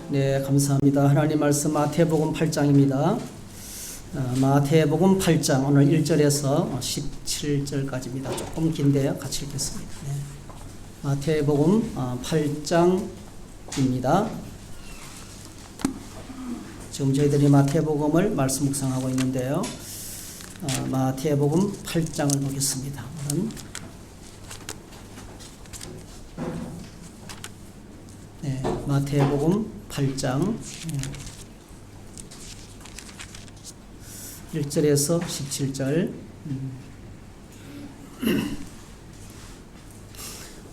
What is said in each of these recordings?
네, 감사합니다. 하나님 말씀 마태복음 8장입니다. 마태복음 8장 오늘 1절에서 17절까지입니다. 조금 긴데요. 같이 읽겠습니다. 네. 마태복음 8장입니다. 지금 저희들이 마태복음을 말씀 묵상하고 있는데요. 마태복음 8장을 보겠습니다. 오늘은 네, 마태복음 8장 1절에서 17절.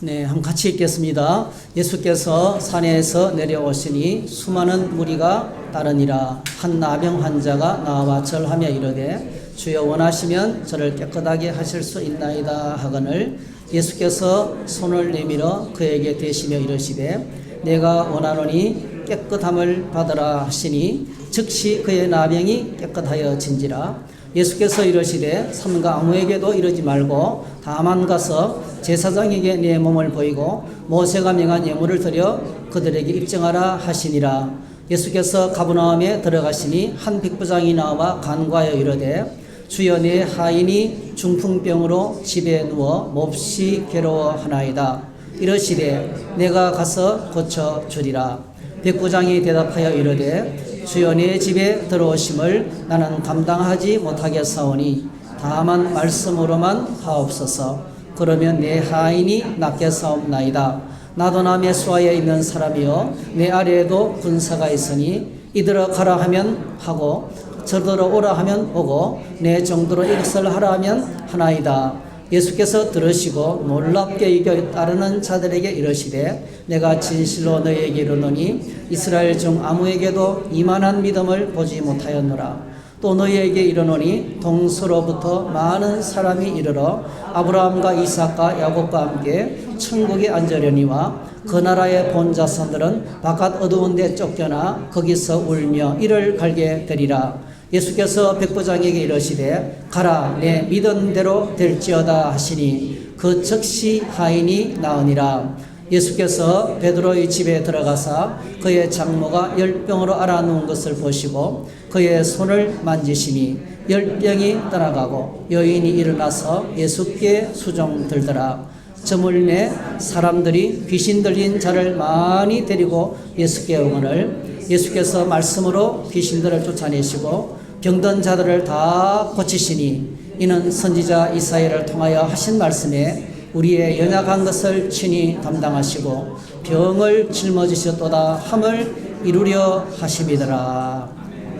네, 한번 같이 읽겠습니다. 예수께서 산에서 내려오시니 수많은 무리가 따르니라. 한 나병 환자가 나와 절하며 이르되 주여 원하시면 저를 깨끗하게 하실 수 있나이다 하거늘 예수께서 손을 내밀어 그에게 대시며 이르시되 내가 원하노니 깨끗함을 받으라 하시니 즉시 그의 나병이 깨끗하여 진지라. 예수께서 이르시되 삼가 아무에게도 이르지 말고 다만 가서 제사장에게 내 몸을 보이고 모세가 명한 예물을 드려 그들에게 입증하라 하시니라. 예수께서 가버나움에 들어가시니 한 백부장이 나와 간구하여 이르되 주여 내 하인이 중풍병으로 집에 누워 몹시 괴로워하나이다. 이르시되 내가 가서 고쳐주리라. 백부장이 대답하여 이르되 주여 내 집에 들어오심을 나는 감당하지 못하겠사오니 다만 말씀으로만 하옵소서. 그러면 내 하인이 낫게 사옵나이다. 나도 남의 수하에 있는 사람이요 내 아래에도 군사가 있으니 이들어 가라 하면 하고 저들어 오라 하면 오고 내 정도로 이것을 하라 하면 하나이다. 예수께서 들으시고 놀랍게 이겨 따르는 자들에게 이르시되 내가 진실로 너희에게 이르노니 이스라엘 중 아무에게도 이만한 믿음을 보지 못하였노라. 또 너희에게 이르노니 동서로부터 많은 사람이 이르러 아브라함과 이삭과 야곱과 함께 천국에 앉으려니와 그 나라의 본 자손들은 바깥 어두운 데 쫓겨나 거기서 울며 이를 갈게 되리라. 예수께서 백부장에게 이르시되 가라 내 믿은 대로 될지어다 하시니 그 즉시 하인이 나으니라. 예수께서 베드로의 집에 들어가사 그의 장모가 열병으로 앓아누운 것을 보시고 그의 손을 만지시니 열병이 떠나가고 여인이 일어나서 예수께 수종 들더라. 저물매 사람들이 귀신 들린 자를 많이 데리고 예수께 오거늘 예수께서 말씀으로 귀신들을 쫓아내시고 병든 자들을 다 고치시니 이는 선지자 이사야를 통하여 하신 말씀에 우리의 연약한 것을 친히 담당하시고 병을 짊어지셨도다 함을 이루려 하심이더라.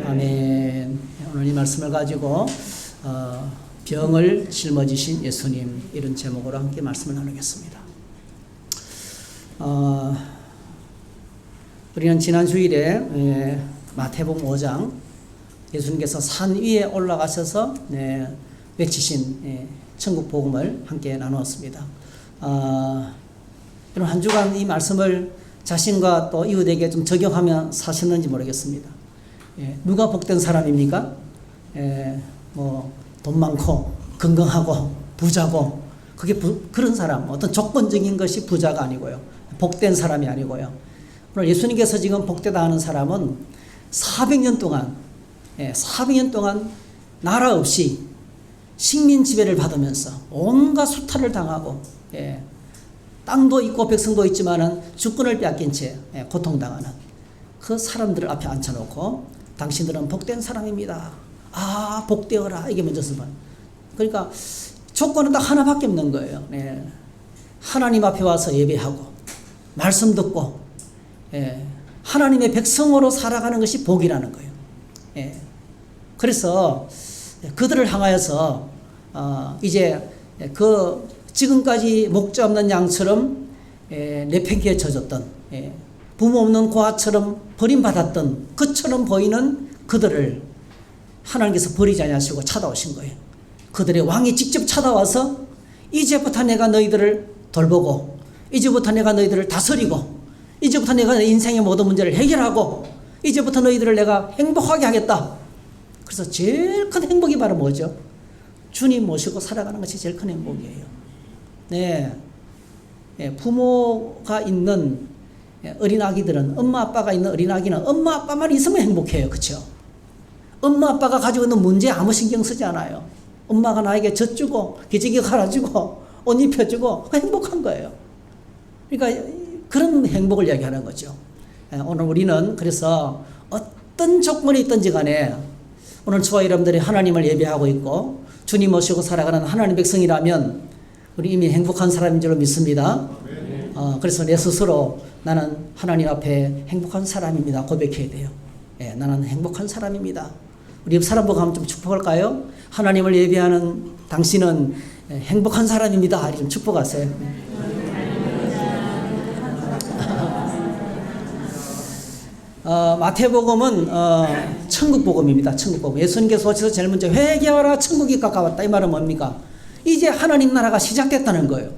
아멘. 오늘 이 말씀을 가지고 병을 짊어지신 예수님 이런 제목으로 함께 말씀을 나누겠습니다. 우리는 지난 주일에 마태복음 5장 예수님께서 산 위에 올라가셔서 외치신 천국 복음을 함께 나누었습니다. 여러분 한 주간 이 말씀을 자신과 또 이웃에게 좀 적용하며 사셨는지 모르겠습니다. 누가 복된 사람입니까? 뭐 돈 많고 건강하고 부자고 그게 그런 사람 어떤 조건적인 것이 부자가 아니고요. 복된 사람이 아니고요. 오늘 예수님께서 지금 복되다 하는 사람은 400년 동안 나라 없이 식민 지배를 받으면서 온갖 수탈을 당하고 땅도 있고 백성도 있지만은 주권을 빼앗긴 채 고통당하는 그 사람들을 앞에 앉혀놓고 당신들은 복된 사람입니다. 아 복되어라 이게 먼저 쓰면 그러니까 조건은 딱 하나밖에 없는 거예요. 하나님 앞에 와서 예배하고 말씀 듣고 하나님의 백성으로 살아가는 것이 복이라는 거예요. 그래서 그들을 향하여서 이제 그 지금까지 목자 없는 양처럼 내팽개에 젖었던 부모 없는 고아처럼 버림받았던 그처럼 보이는 그들을 하나님께서 버리지 아니하시고 찾아오신 거예요. 그들의 왕이 직접 찾아와서 이제부터 내가 너희들을 돌보고 이제부터 내가 너희들을 다스리고 이제부터 내가 인생의 모든 문제를 해결하고 이제부터 너희들을 내가 행복하게 하겠다. 그래서 제일 큰 행복이 바로 뭐죠? 주님 모시고 살아가는 것이 제일 큰 행복이에요. 부모가 있는 어린아기들은 엄마 아빠가 있는 어린아기는 엄마 아빠만 있으면 행복해요. 그렇죠? 엄마 아빠가 가지고 있는 문제에 아무 신경 쓰지 않아요. 엄마가 나에게 젖주고 기저귀 갈아주고 옷 입혀주고 행복한 거예요. 그러니까 그런 행복을 이야기하는 거죠. 오늘 우리는 그래서 어떤 조건이 있든지 간에 오늘 저와 여러분들이 하나님을 예배하고 있고 주님 모시고 살아가는 하나님 백성이라면 우리 이미 행복한 사람인 줄 믿습니다. 그래서 내 스스로 나는 하나님 앞에 행복한 사람입니다. 고백해야 돼요. 나는 행복한 사람입니다. 우리 옆 사람 보고 한번 좀 축복할까요? 하나님을 예배하는 당신은 행복한 사람입니다. 좀 축복하세요. 마태복음은 천국복음입니다. 천국복음. 예수님께서 오셔서 제일 먼저 회개하라 천국이 가까웠다. 이 말은 뭡니까? 이제 하나님 나라가 시작됐다는 거예요.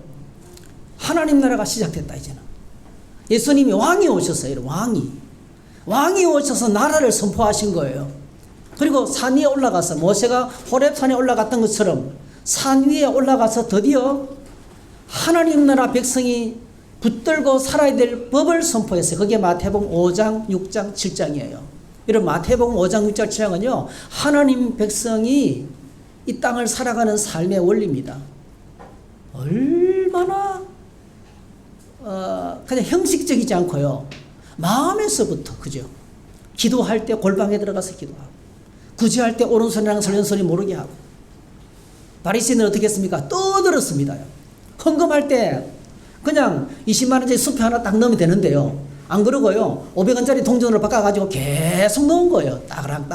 하나님 나라가 시작됐다 이제는. 예수님이 왕이 오셨어요. 왕이 오셔서 나라를 선포하신 거예요. 그리고 산 위에 올라가서 모세가 호렙산에 올라갔던 것처럼 산 위에 올라가서 드디어 하나님 나라 백성이 붙들고 살아야 될 법을 선포했어요. 그게 마태복음 5장, 6장, 7장이에요. 이런 마태복음 5장, 6장, 7장은요. 하나님 백성이 이 땅을 살아가는 삶의 원리입니다. 얼마나 그냥 형식적이지 않고요. 마음에서부터 그죠. 기도할 때 골방에 들어가서 기도하고 구제할 때 오른손이랑 설른손이 모르게 하고 바리새인은 어떻게 했습니까? 떠들었습니다. 헌금할 때 그냥 20만 원짜리 수표 하나 딱 넣으면 되는데요. 안 그러고요. 500원짜리 동전으로 바꿔가지고 계속 넣은 거예요. 따그랑.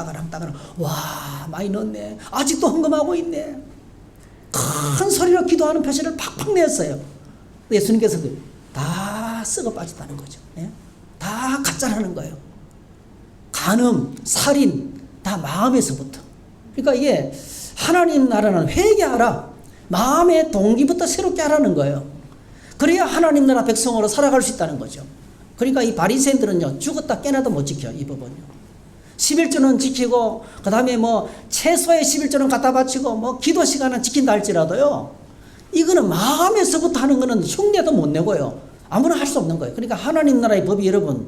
와, 많이 넣었네. 아직도 헌금하고 있네. 큰 소리로 기도하는 표시를 팍팍 냈어요. 예수님께서 다 썩어 빠졌다는 거죠. 다 가짜라는 거예요. 간음, 살인, 다 마음에서부터. 그러니까 이게 하나님 나라는 회개하라. 마음의 동기부터 새롭게 하라는 거예요. 그래야 하나님 나라 백성으로 살아갈 수 있다는 거죠. 그러니까 이 바리새인들은요, 죽었다 깨나도 못 지켜요, 이 법은요. 11조는 지키고, 그 다음에 뭐, 최소의 11조는 갖다 바치고, 뭐, 기도 시간은 지킨다 할지라도요, 이거는 마음에서부터 하는 거는 흉내도 못 내고요. 아무나 할 수 없는 거예요. 그러니까 하나님 나라의 법이 여러분,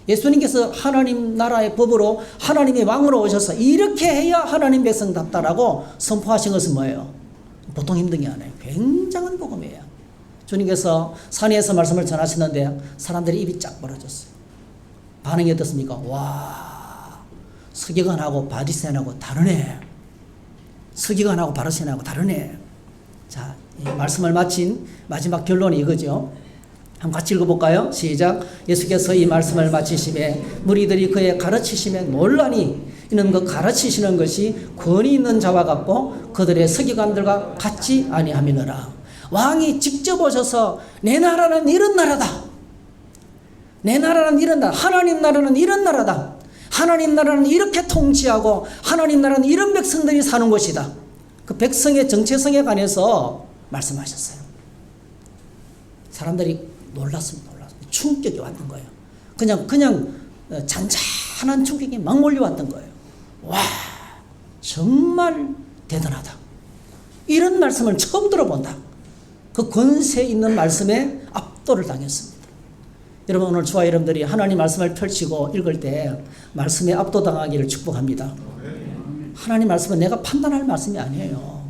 예수님께서 하나님 나라의 법으로 하나님의 왕으로 오셔서 이렇게 해야 하나님 백성답다라고 선포하신 것은 뭐예요? 보통 힘든 게 아니에요. 굉장한 복음이에요. 주님께서 산에서 말씀을 전하시는데 사람들이 입이 쫙 벌어졌어요. 반응이 어떻습니까? 와, 서기관하고 바리새인하고 다르네. 서기관하고 바리새인하고 다르네. 자, 이 말씀을 마친 마지막 결론이 이거죠. 한번 같이 읽어볼까요? 시작. 예수께서 이 말씀을 마치심에 무리들이 그의 가르치심에 놀라니 이는 그 가르치시는 것이 권위 있는 자와 같고 그들의 서기관들과 같지 아니함이니라. 왕이 직접 오셔서 내 나라는 이런 나라다. 내 나라는 이런 나라. 하나님 나라는 이런 나라다. 하나님 나라는 이렇게 통치하고 하나님 나라는 이런 백성들이 사는 곳이다. 그 백성의 정체성에 관해서 말씀하셨어요. 사람들이 놀랐습니다. 충격이 왔던 거예요. 그냥 잔잔한 충격이 막 몰려왔던 거예요. 와, 정말 대단하다. 이런 말씀을 처음 들어본다. 그 권세 있는 말씀에 압도를 당했습니다. 여러분, 오늘 저와 여러분들이 하나님 말씀을 펼치고 읽을 때 말씀에 압도당하기를 축복합니다. 하나님 말씀은 내가 판단할 말씀이 아니에요.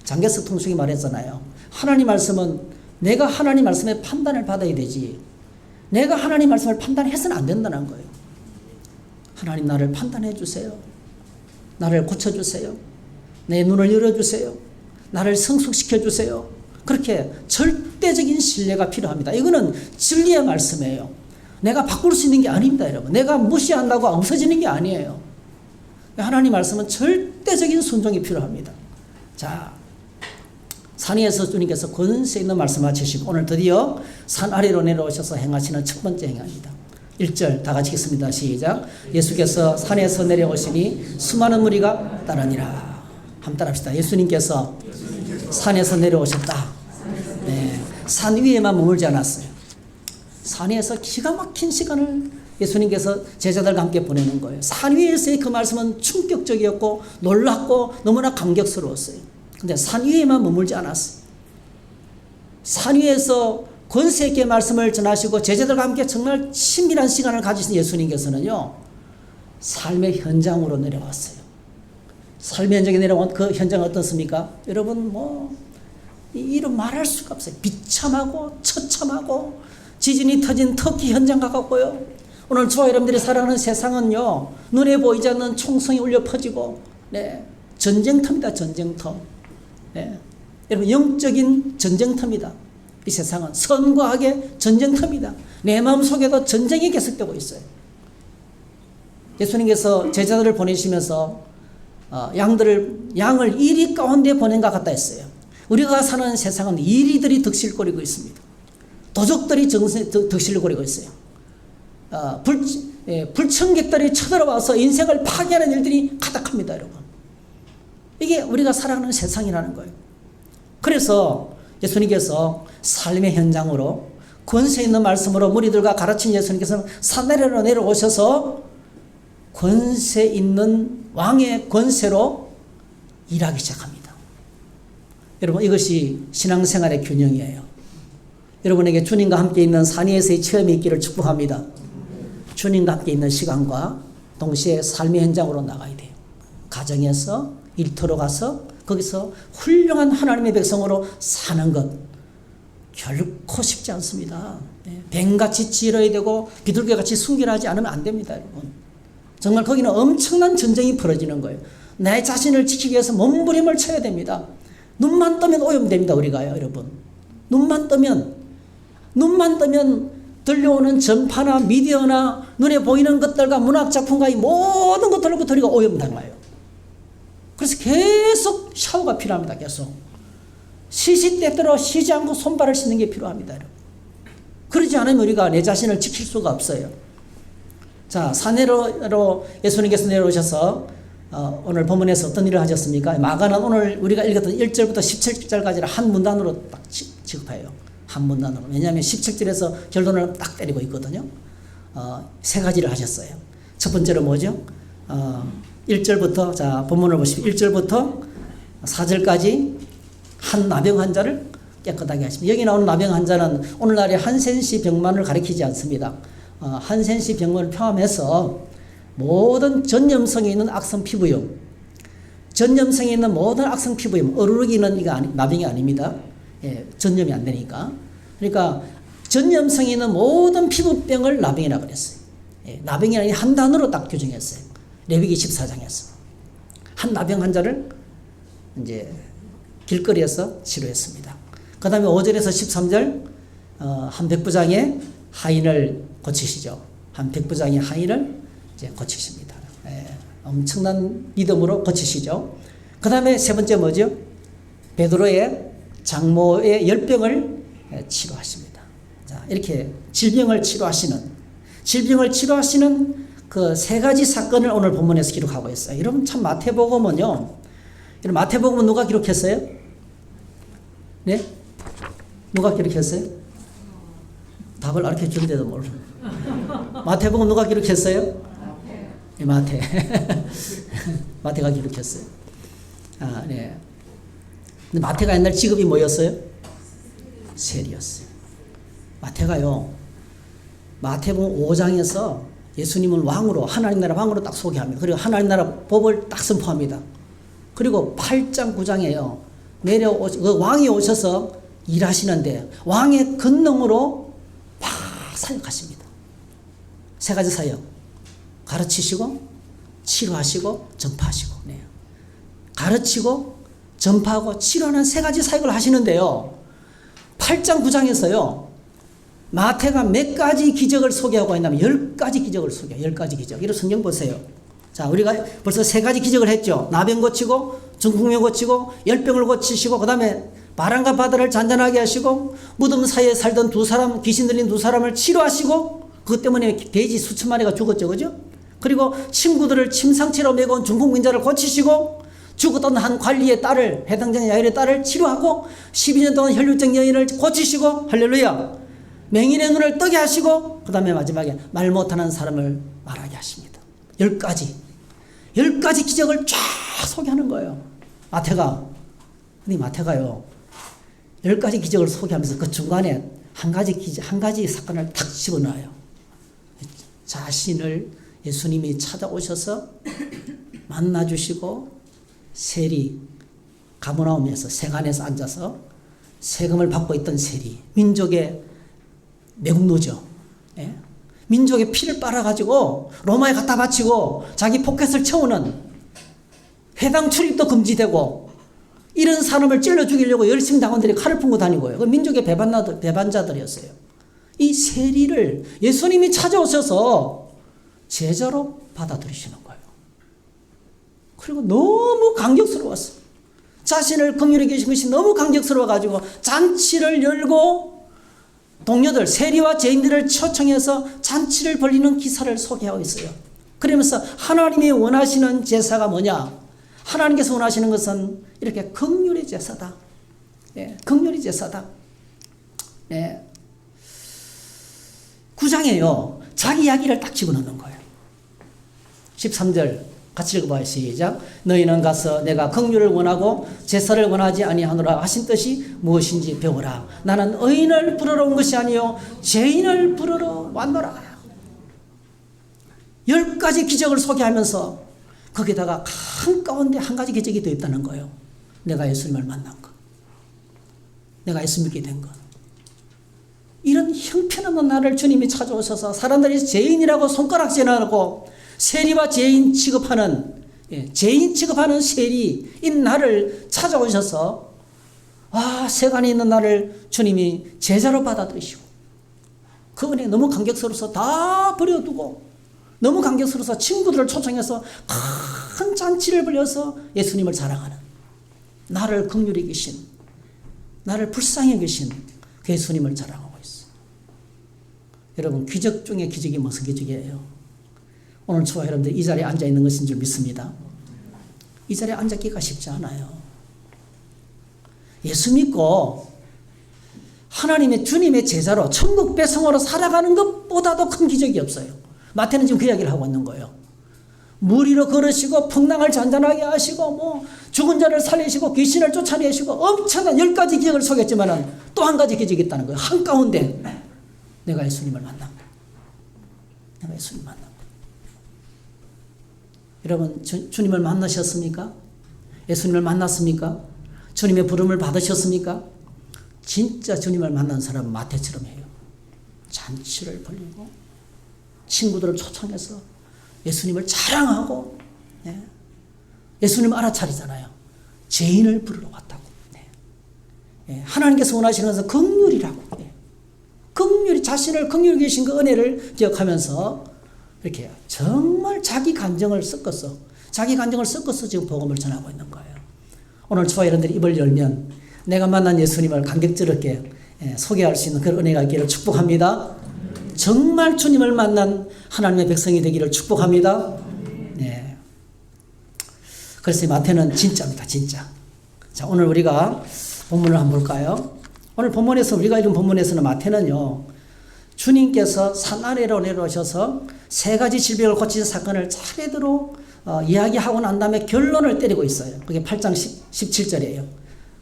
장개석 통속이 말했잖아요. 하나님 말씀은 내가 하나님 말씀에 판단을 받아야 되지, 내가 하나님 말씀을 판단해서는 안 된다는 거예요. 하나님 나를 판단해 주세요. 나를 고쳐주세요. 내 눈을 열어주세요. 나를 성숙시켜 주세요. 그렇게 절대적인 신뢰가 필요합니다. 이거는 진리의 말씀이에요. 내가 바꿀 수 있는 게 아닙니다, 여러분. 내가 무시한다고 없어지는 게 아니에요. 하나님 말씀은 절대적인 순종이 필요합니다. 자, 산 위에서 주님께서 권세 있는 말씀 하시고 오늘 드디어 산 아래로 내려오셔서 행하시는 첫 번째 행합니다. 1절 다 같이 읽습니다. 시작. 예수께서 산에서 내려오시니 수많은 무리가 따르니라. 한번 따라합시다. 예수님께서 산에서 내려오셨다. 네, 산 위에만 머물지 않았어요. 산에서 기가 막힌 시간을 예수님께서 제자들과 함께 보내는 거예요. 산 위에서의 그 말씀은 충격적이었고 놀랍고 너무나 감격스러웠어요. 근데 산 위에만 머물지 않았어요. 산 위에서 권세 있게 말씀을 전하시고 제자들과 함께 정말 친밀한 시간을 가지신 예수님께서는요, 삶의 현장으로 내려왔어요. 삶의 현장에 내려온 그 현장은 어떻습니까? 여러분, 이름 말할 수가 없어요. 비참하고 처참하고 지진이 터진 터키 현장 같고요. 오늘 저와 여러분들이 살아가는 세상은요, 눈에 보이지 않는 총성이 울려 퍼지고, 네, 전쟁터입니다. 전쟁터. 네. 여러분, 영적인 전쟁터입니다. 이 세상은 선과 악의 전쟁터입니다. 내 마음속에도 전쟁이 계속되고 있어요. 예수님께서 제자들을 보내시면서 양을 이리 가운데 보낸 것 같다 했어요. 우리가 사는 세상은 이리들이 득실거리고 있습니다. 도적들이 득실거리고 있어요. 불청객들이 쳐들어와서 인생을 파괴하는 일들이 가득합니다, 여러분. 이게 우리가 살아가는 세상이라는 거예요. 그래서 예수님께서 삶의 현장으로 권세 있는 말씀으로 무리들과 가르친 예수님께서는 산내려로 내려오셔서 권세 있는 왕의 권세로 일하기 시작합니다. 여러분, 이것이 신앙생활의 균형이에요. 여러분에게 주님과 함께 있는 산위에서의 체험이 있기를 축복합니다. 주님과 함께 있는 시간과 동시에 삶의 현장으로 나가야 돼요. 가정에서 일터로 가서 거기서 훌륭한 하나님의 백성으로 사는 것 결코 쉽지 않습니다. 뱀같이 찌러야 되고 비둘기같이 순결하지 않으면 안 됩니다, 여러분. 정말 거기는 엄청난 전쟁이 벌어지는 거예요. 내 자신을 지키기 위해서 몸부림을 쳐야 됩니다. 눈만 뜨면 오염됩니다, 우리가요, 여러분. 눈만 뜨면 들려오는 전파나 미디어나 눈에 보이는 것들과 문학작품과 이 모든 것들로부터 우리가 오염당해요. 그래서 계속 샤워가 필요합니다. 계속. 시시때때로 쉬지 않고 손발을 씻는 게 필요합니다, 여러분. 그러지 않으면 우리가 내 자신을 지킬 수가 없어요. 자, 산내로 예수님께서 내려오셔서 오늘 본문에서 어떤 일을 하셨습니까? 마가는 오늘 우리가 읽었던 1절부터 17절까지를 한 문단으로 딱 취급해요. 한 문단으로. 왜냐하면 17절에서 결론을 딱 때리고 있거든요. 세 가지를 하셨어요. 첫 번째로 뭐죠? 1절부터, 자, 본문을 보시면 1절부터 4절까지 한 나병 환자를 깨끗하게 하십니다. 여기 나오는 나병 환자는 오늘날의 한센시 병만을 가리키지 않습니다. 한센시 병을 포함해서 모든 전염성이 있는 악성 피부염, 전염성이 있는 모든 악성 피부염, 어루르기는 이거 나병이 아닙니다. 예, 전염이 안 되니까. 그러니까 전염성이 있는 모든 피부병을 나병이라고 그랬어요. 예, 나병이라는 한 단어로 딱 규정했어요. 레위기 14장에서. 한 나병 환자를 이제 길거리에서 치료했습니다. 그 다음에 5절에서 13절, 한 백부장의 하인을 고치시죠. 한 백부장의 하인을 이제 고치십니다. 예, 엄청난 믿음으로 고치시죠. 그 다음에 세 번째 뭐죠? 베드로의 장모의 열병을 치료하십니다. 자, 이렇게 질병을 치료하시는 그 세 가지 사건을 오늘 본문에서 기록하고 있어요. 여러분, 참 마태복음은요, 마태복음은 누가 기록했어요? 네? 누가 기록했어요? 답을 알려 주는데도 모르. 마태복음 누가 기록했어요? 네, 마태. 마태가 기록했어요. 아, 네. 근데 마태가 옛날 직업이 뭐였어요? 세리였어요. 마태가요, 마태복음 5장에서 예수님을 왕으로, 하나님 나라 왕으로 딱 소개합니다. 그리고 하나님 나라 법을 딱 선포합니다. 그리고 8장 9장에요. 그 왕이 오셔서 일하시는데 왕의 권능으로 막 사역하십니다. 세 가지 사역. 가르치시고, 치료하시고, 전파하시고. 네. 가르치고, 전파하고, 치료하는 세 가지 사역을 하시는데요. 8장 9장에서요. 마태가 몇 가지 기적을 소개하고 있냐면 10가지 기적을 소개해요. 10가지 기적. 이런 성경 보세요. 자, 우리가 벌써 세 가지 기적을 했죠. 나병 고치고, 중풍병 고치고, 열병을 고치시고, 그 다음에 바람과 바다를 잔잔하게 하시고, 무덤 사이에 살던 귀신 들린 두 사람을 치료하시고, 그것 때문에 돼지 수천 마리가 죽었죠. 그죠? 그리고 친구들을 침상체로 메고 온 중풍병자를 고치시고, 죽었던 한 관리의 딸을, 해당장 야일의 딸을 치료하고, 12년 동안 혈류증 여인을 고치시고, 할렐루야. 맹인의 눈을 뜨게 하시고, 그 다음에 마지막에 말 못하는 사람을 말하게 하십니다. 10가지 기적을 쫙 소개하는 거예요. 마태가. 근데 마태가요, 10가지 기적을 소개하면서 그 중간에 한 가지 사건을 탁 집어넣어요. 자신을 예수님이 찾아오셔서 만나주시고 세리 가버나움에서 세관에서 앉아서 세금을 받고 있던 세리, 민족의 매국노죠. 예? 민족의 피를 빨아가지고 로마에 갖다 바치고 자기 포켓을 채우는, 회당 출입도 금지되고 이런 사람을 찔러 죽이려고 열심히 당원들이 칼을 품고 다니고요. 그 민족의 배반자들이었어요. 이 세리를 예수님이 찾아오셔서 제자로 받아들이시는 거예요. 그리고 너무 감격스러웠어요. 자신을 긍휼히 계신 것이 너무 감격스러워가지고 잔치를 열고 동료들, 세리와 죄인들을 초청해서 잔치를 벌리는 기사를 소개하고 있어요. 그러면서 하나님이 원하시는 제사가 뭐냐? 하나님께서 원하시는 것은 이렇게 긍휼의 제사다. 예, 긍휼의 제사다. 예. 9장에요. 자기 이야기를 딱 집어넣는 거예요. 13절 같이 읽어봐요. 시작. 너희는 가서 내가 긍휼을 원하고 제사를 원하지 아니하노라 하신 뜻이 무엇인지 배우라. 나는 의인을 부르러 온 것이 아니요 죄인을 부르러 왔노라. 10가지 기적을 소개하면서 거기다가 한가운데 한 가지 기적이 더 있다는 거예요. 내가 예수님을 만난 것. 내가 예수 믿게 된 것. 이런 형편없는 나를 주님이 찾아오셔서 사람들이 죄인이라고 손가락질하고 세리와 죄인 취급하는, 죄인 취급하는 세리인 나를 찾아오셔서 세간에 있는 나를 주님이 제자로 받아들이시고 그 은혜 너무 감격스러워서 다 버려두고 너무 감격스러워서 친구들을 초청해서 큰 잔치를 벌여서 예수님을 자랑하는, 나를 긍휼히 계신, 나를 불쌍히 계신 그 예수님을 자랑하고 있어요. 여러분, 기적 중에 기적이 무슨 기적이에요? 오늘 저와 여러분들 이 자리에 앉아 있는 것인 줄 믿습니다. 이 자리에 앉았기가 쉽지 않아요. 예수 믿고 하나님의 주님의 제자로 천국 배송으로 살아가는 것보다도 큰 기적이 없어요. 마태는 지금 그 이야기를 하고 있는 거예요. 물 위로 걸으시고 풍랑을 잔잔하게 하시고 죽은 자를 살리시고 귀신을 쫓아내시고 엄청난 10가지 기적을 소개했지만 또 한 가지 기적이 있다는 거예요. 한가운데 내가 예수님을 만난 거예요. 내가 예수님을 만난 거예요. 여러분, 주님을 만나셨습니까? 예수님을 만났습니까? 주님의 부름을 받으셨습니까? 진짜 주님을 만난 사람은 마태처럼 해요. 잔치를 벌리고 친구들을 초청해서 예수님을 자랑하고, 예수님 알아차리잖아요. 죄인을 부르러 왔다고. 하나님께서 원하시는 것은 긍휼이라고. 긍휼히, 자신을 긍휼히 계신 그 은혜를 기억하면서 이렇게 정말 자기 감정을 섞어서 지금 복음을 전하고 있는 거예요. 오늘 저와 여러분들이 입을 열면 내가 만난 예수님을 감격스럽게 소개할 수 있는 그런 은혜가 있기를 축복합니다. 정말 주님을 만난 하나님의 백성이 되기를 축복합니다. 네. 그래서 마태는 진짜입니다. 진짜. 자, 오늘 우리가 본문을 한번 볼까요? 오늘 본문에서, 우리가 읽은 본문에서는 마태는요, 주님께서 산 아래로 내려오셔서 3가지 질병을 고치신 사건을 차례대로 이야기하고 난 다음에 결론을 때리고 있어요. 그게 8장 17절이에요.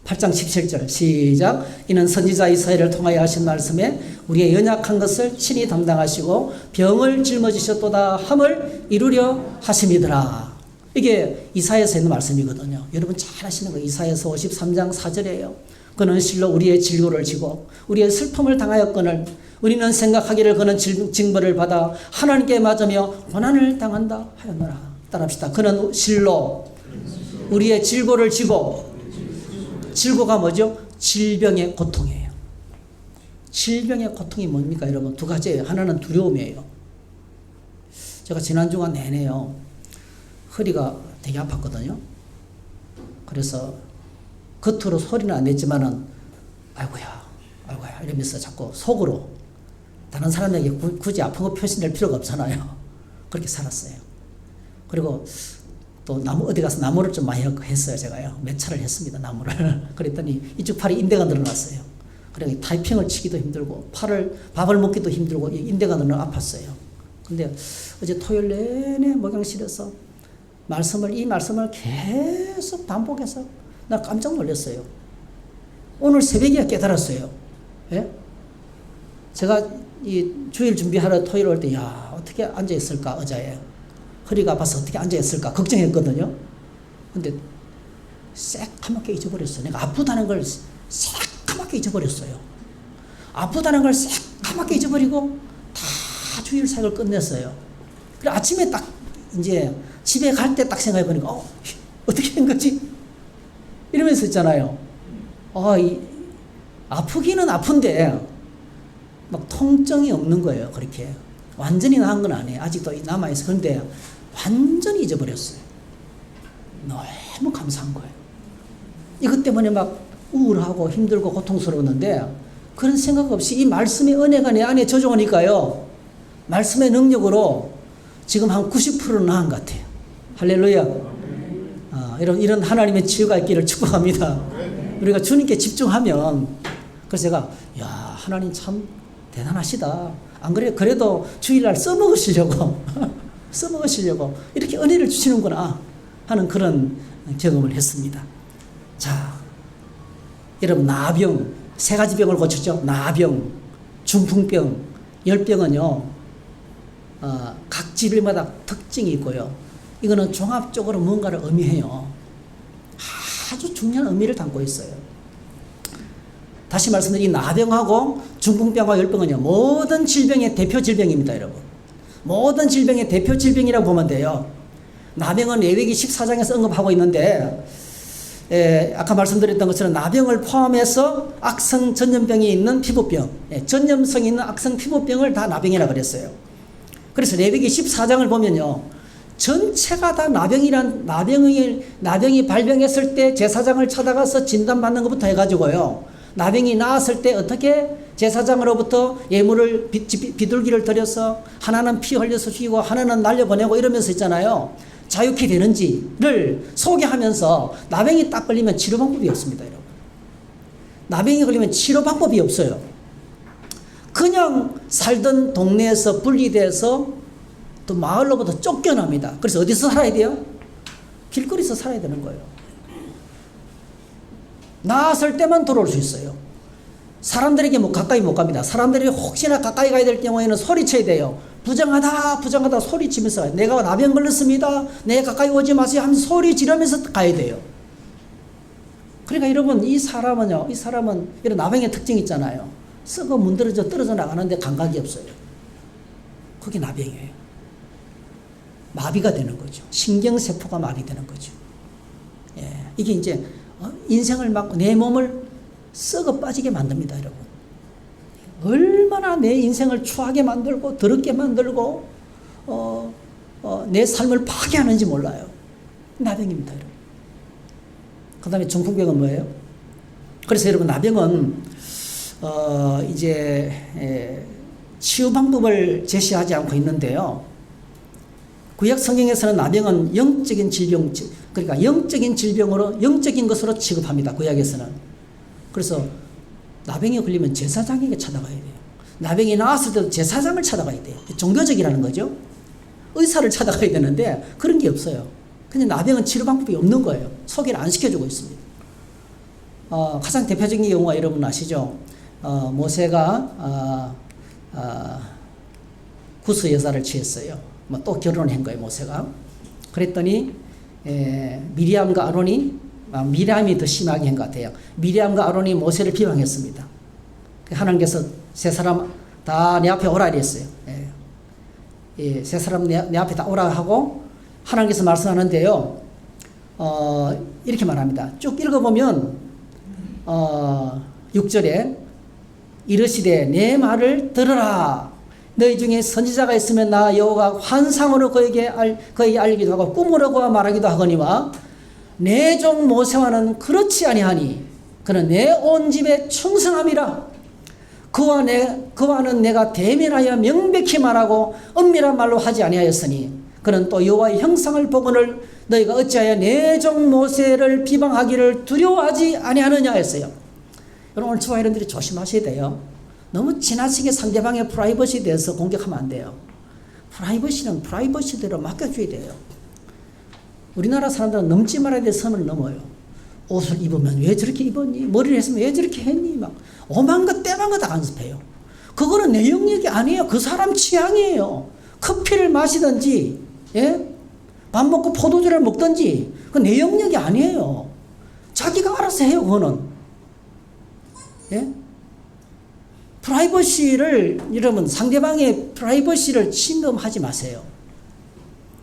8장 17절 시작. 이는 선지자 이사야를 통하여 하신 말씀에 우리의 연약한 것을 친히 담당하시고 병을 짊어지셨도다 함을 이루려 하심이더라. 이게 이사야에서 있는 말씀이거든요. 여러분 잘 아시는 거 이사야서 53장 4절이에요. 그는 실로 우리의 질고를 지고 우리의 슬픔을 당하였거늘 우리는 생각하기를 그는 징벌을 받아 하나님께 맞으며 고난을 당한다 하였노라. 따라합시다. 그는 실로 우리의 질고를 지고, 질고가 뭐죠? 질병의 고통이에요. 질병의 고통이 뭡니까 여러분? 2가지예요. 하나는 두려움이에요. 제가 지난 주간 내내요, 허리가 되게 아팠거든요. 그래서 겉으로 소리는 안 냈지만은 아이고야 이러면서 자꾸 속으로, 다른 사람에게 굳이 아픈 거 표시낼 필요가 없잖아요. 그렇게 살았어요. 그리고 또 어디 가서 나무를 좀 많이 했어요. 제가요. 몇 차를 했습니다. 나무를. 그랬더니 이쪽 팔이 인대가 늘어났어요. 그래서 타이핑을 치기도 힘들고 밥을 먹기도 힘들고 인대가 너무 아팠어요. 근데 어제 토요일 내내 목양실에서 이 말씀을 계속 반복해서 나 깜짝 놀랐어요. 오늘 새벽에 깨달았어요. 예? 제가 이 주일 준비하러 토요일 올 때, 야, 어떻게 앉아있을까, 의자에. 허리가 아파서 어떻게 앉아있을까, 걱정했거든요. 근데 새까맣게 잊어버렸어요. 내가 아프다는 걸 새까맣게 잊어버렸어요. 아프다는 걸 새까맣게 잊어버리고 다 주일 사역을 끝냈어요. 그래 아침에 딱 이제 집에 갈 때 딱 생각해보니까 어떻게 한 거지? 이러면서 있잖아요. 아프기는 아픈데 막 통증이 없는 거예요. 그렇게 완전히 나은 건 아니에요. 아직도 남아있어. 그런데 완전히 잊어버렸어요. 너무 감사한 거예요. 이것 때문에 막 우울하고 힘들고 고통스러웠는데 그런 생각 없이 이 말씀의 은혜가 내 안에 젖어오니까요. 말씀의 능력으로 지금 한 90%는 나은 것 같아요. 할렐루야. 이런 하나님의 치유가 있기를 축복합니다. 우리가 주님께 집중하면 그래서 제가 야 하나님 참 대단하시다. 안 그래? 그래도 주일날 써먹으시려고 써먹으시려고 이렇게 은혜를 주시는구나 하는 그런 경험을 했습니다. 자, 여러분 나병 세 가지 병을 고쳤죠. 나병, 중풍병, 열병은요 각 질병마다 특징이 있고요. 이거는 종합적으로 뭔가를 의미해요. 아주 중요한 의미를 담고 있어요. 다시 말씀드린 나병하고 중풍병과 열병은요 모든 질병의 대표 질병입니다. 여러분 모든 질병의 대표 질병이라고 보면 돼요. 나병은 레위기 14장에서 언급하고 있는데 아까 말씀드렸던 것처럼 나병을 포함해서 악성 전염병이 있는 피부병, 전염성이 있는 악성 피부병을 다 나병이라고 그랬어요. 그래서 레위기 14장을 보면요 전체가 다 나병이 발병했을 때 제사장을 찾아가서 진단받는 것부터 해가지고요 나병이 나았을 때 어떻게 제사장으로부터 예물을 비둘기를 드려서 하나는 피 흘려서 죽이고 하나는 날려보내고 이러면서 있잖아요. 자유케 되는지를 소개하면서 나병이 딱 걸리면 치료 방법이 없습니다. 여러분. 나병이 걸리면 치료 방법이 없어요. 그냥 살던 동네에서 분리돼서 또 마을로부터 쫓겨납니다. 그래서 어디서 살아야 돼요? 길거리에서 살아야 되는 거예요. 나았을 때만 돌아올 수 있어요. 사람들에게 뭐 가까이 못 갑니다. 사람들이 혹시나 가까이 가야 될 경우에는 소리쳐야 돼요. 부정하다 소리치면서 내가 나병 걸렸습니다. 내 가까이 오지 마세요 하면서 소리 지르면서 가야 돼요. 그러니까 여러분 이 사람은 이런 나병의 특징이 있잖아요. 썩어 문드러져 떨어져 나가는데 감각이 없어요. 그게 나병이에요. 마비가 되는 거죠. 신경세포가 마비되는 거죠. 이게 이제 인생을 막 내 몸을 썩어 빠지게 만듭니다. 여러분 얼마나 내 인생을 추하게 만들고 더럽게 만들고 내 삶을 파괴하는지 몰라요. 나병입니다. 여러분. 그 다음에 중풍병은 뭐예요? 그래서 여러분 나병은 이제 치유 방법을 제시하지 않고 있는데요. 구약 성경에서는 나병은 영적인 질병, 그러니까 영적인 질병으로 영적인 것으로 취급합니다. 구약에서는. 그래서 나병이 걸리면 제사장에게 찾아가야 돼요. 나병이 나왔을 때도 제사장을 찾아가야 돼요. 종교적이라는 거죠. 의사를 찾아가야 되는데 그런 게 없어요. 그냥 나병은 치료 방법이 없는 거예요. 소개를 안 시켜주고 있습니다. 가장 대표적인 경우가 여러분 아시죠? 모세가 구스 여자를 취했어요. 또 결혼을 한 거예요. 모세가. 그랬더니 미리암과 아론이 미리암이 더 심하게 한 것 같아요. 미리암과 아론이 모세를 비방했습니다. 하나님께서 세 사람 다 내 앞에 오라 이랬어요. 세 사람 내 앞에 다 오라 하고 하나님께서 말씀하는데요. 이렇게 말합니다. 쭉 읽어보면 6절에 이르시되 내 말을 들으라. 너희 중에 선지자가 있으면 나 여호와가 환상으로 그에게 알기도 하고 꿈으로 그와 말하기도 하거니와 내 종 모세와는 그렇지 아니하니 그는 내 온 집에 충성함이라. 그와는 내가 대면하여 명백히 말하고 은밀한 말로 하지 아니하였으니 그는 또 여호와의 형상을 보거늘 너희가 어찌하여 내 종 모세를 비방하기를 두려워하지 아니하느냐 했어요. 여러분 오늘 저와 여러분들이 조심하셔야 돼요. 너무 지나치게 상대방의 프라이버시에 대해서 공격하면 안 돼요. 프라이버시는 프라이버시대로 맡겨줘야 돼요. 우리나라 사람들은 넘지 말아야 될 선을 넘어요. 옷을 입으면 왜 저렇게 입었니? 머리를 했으면 왜 저렇게 했니? 막 오만 것 때만 것 다 간섭해요. 그거는 내 영역이 아니에요. 그 사람 취향이에요. 커피를 마시든지, 예? 밥 먹고 포도주를 먹든지, 그 내 영역이 아니에요. 자기가 알아서 해요, 그거는. 예? 프라이버시를, 여러분, 상대방의 프라이버시를 침범하지 마세요.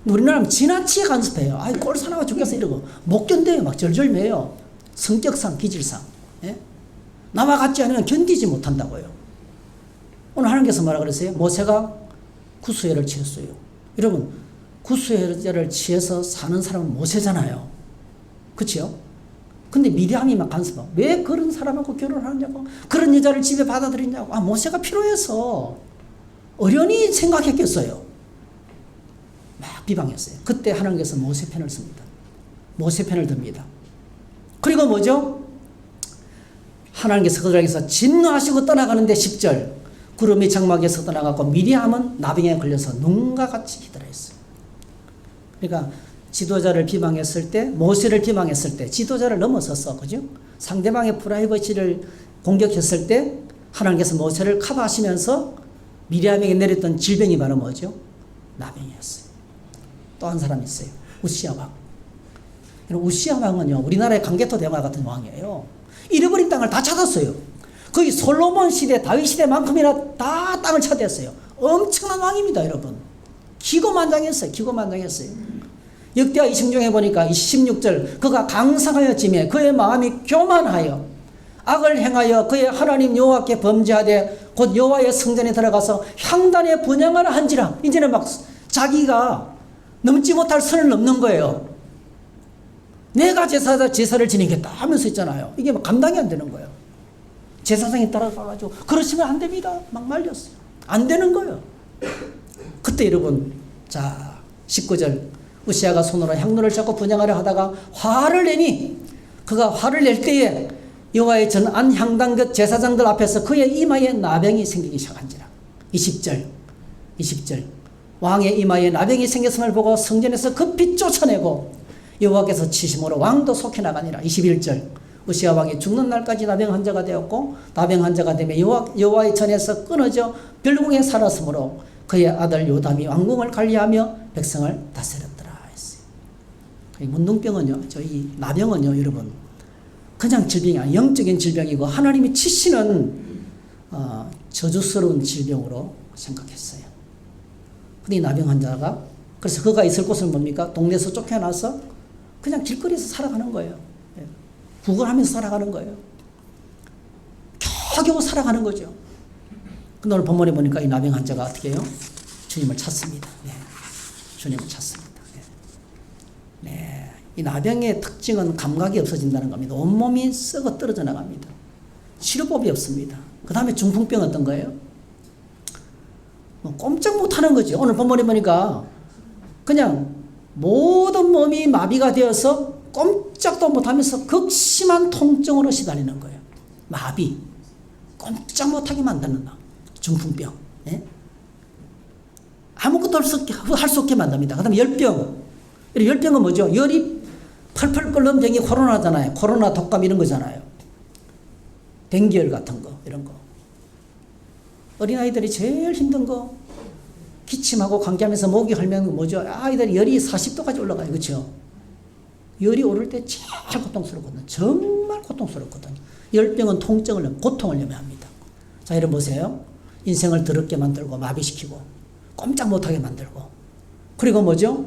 우리나라는 지나치게 간섭해요. 아이, 꼴사나가 죽겠어, 이러고. 못 견뎌요. 막 절절매요. 성격상, 기질상. 예? 나와 같지 않으면 견디지 못한다고요. 오늘 하나님께서 뭐라 그랬어요? 모세가 구수회를 취했어요. 여러분, 구수회를 취해서 사는 사람은 모세잖아요. 그치요? 근데 미리암이 막 간섭하고, 왜 그런 사람하고 결혼하느냐고, 그런 여자를 집에 받아들이냐고. 아, 모세가 필요해서 어련히 생각했겠어요. 막 비방했어요. 그때 하나님께서 모세 편을 씁니다. 모세 편을 듭니다. 그리고 뭐죠? 하나님께서 그들에게서 진노하시고 떠나가는데 10절, 구름이 장막에서 떠나가고 미리암은 나병에 걸려서 눈과 같이 기다렸어요. 그러니까 지도자를 비방했을 때, 모세를 비방했을 때 지도자를 넘어섰어. 그죠? 상대방의 프라이버시를 공격했을 때 하나님께서 모세를 커버하시면서 미리암에게 내렸던 질병이 바로 뭐죠? 나병이었어요. 또 한 사람이 있어요. 우시야 왕. 우시야 왕은요, 우리나라의 강개토 대왕 같은 왕이에요. 잃어버린 땅을 다 찾았어요. 거의 솔로몬 시대, 다윗 시대만큼이나 다 땅을 차지했어요. 엄청난 왕입니다, 여러분. 기고만장했어요. 기고만장했어요. 역대하 26장에 보니까 16절, 그가 강상하여 짐에 그의 마음이 교만하여 악을 행하여 그의 하나님 여호와께 범죄하되 곧 여호와의 성전에 들어가서 향단에 분향을 한지라. 이제는 막 자기가 넘지 못할 선을 넘는 거예요. 내가 제사를 지내겠다 하면서 있잖아요. 이게 막 감당이 안 되는 거예요. 제사장이 따라가가지고 그러시면 안 됩니다. 막 말렸어요. 안 되는 거예요. 그때 여러분, 자 19절, 우시아가 손으로 향로를 잡고 분향하려 하다가 화를 내니, 그가 화를 낼 때에 여호와의 전 안 향단 그 제사장들 앞에서 그의 이마에 나병이 생기기 시작한지라. 20절 왕의 이마에 나병이 생겼음을 보고 성전에서 급히 쫓아내고 여호와께서 치심으로 왕도 속해 나가니라. 21절, 우시아 왕이 죽는 날까지 나병 환자가 되었고 나병 환자가 되며 여호와의 전에서 끊어져 별궁에 살았으므로 그의 아들 요담이 왕궁을 관리하며 백성을 다스렸더라 했어요. 문둥병은요, 저희 나병은요, 여러분, 그냥 질병이 아니에요. 영적인 질병이고 하나님이 치시는 저주스러운 질병으로 생각했어요. 근데 이 나병 환자가, 그래서 그가 있을 곳은 뭡니까? 동네에서 쫓겨나서 그냥 길거리에서 살아가는 거예요. 구걸하면서 살아가는 거예요. 겨우 살아가는 거죠. 근데 오늘 본문에 보니까 이 나병 환자가 어떻게 해요? 주님을 찾습니다. 네. 주님을 찾습니다. 네. 네. 이 나병의 특징은 감각이 없어진다는 겁니다. 온몸이 썩어 떨어져 나갑니다. 치료법이 없습니다. 그 다음에 중풍병 어떤 거예요? 꼼짝 못하는 거죠. 오늘 본문에 보니까 그냥 모든 몸이 마비가 되어서 꼼짝도 못하면서 극심한 통증으로 시달리는 거예요. 마비. 꼼짝 못하게 만드는 중풍병. 예? 아무것도 할 수 없게 만듭니다. 그 다음에 열병. 열병은 뭐죠? 열이 펄펄 끓는 병이 코로나잖아요. 코로나, 독감 이런 거잖아요. 댕기열 같은 거, 이런 거. 어린아이들이 제일 힘든 거, 기침하고 감기하면서 목이 헐면 뭐죠? 아이들이 열이 40도까지 올라가요. 그렇죠? 열이 오를 때 제일 고통스럽거든요. 정말 고통스럽거든요. 열병은 통증을, 고통을 예매합니다. 자, 여러분 보세요. 인생을 더럽게 만들고 마비시키고 꼼짝 못하게 만들고, 그리고 뭐죠?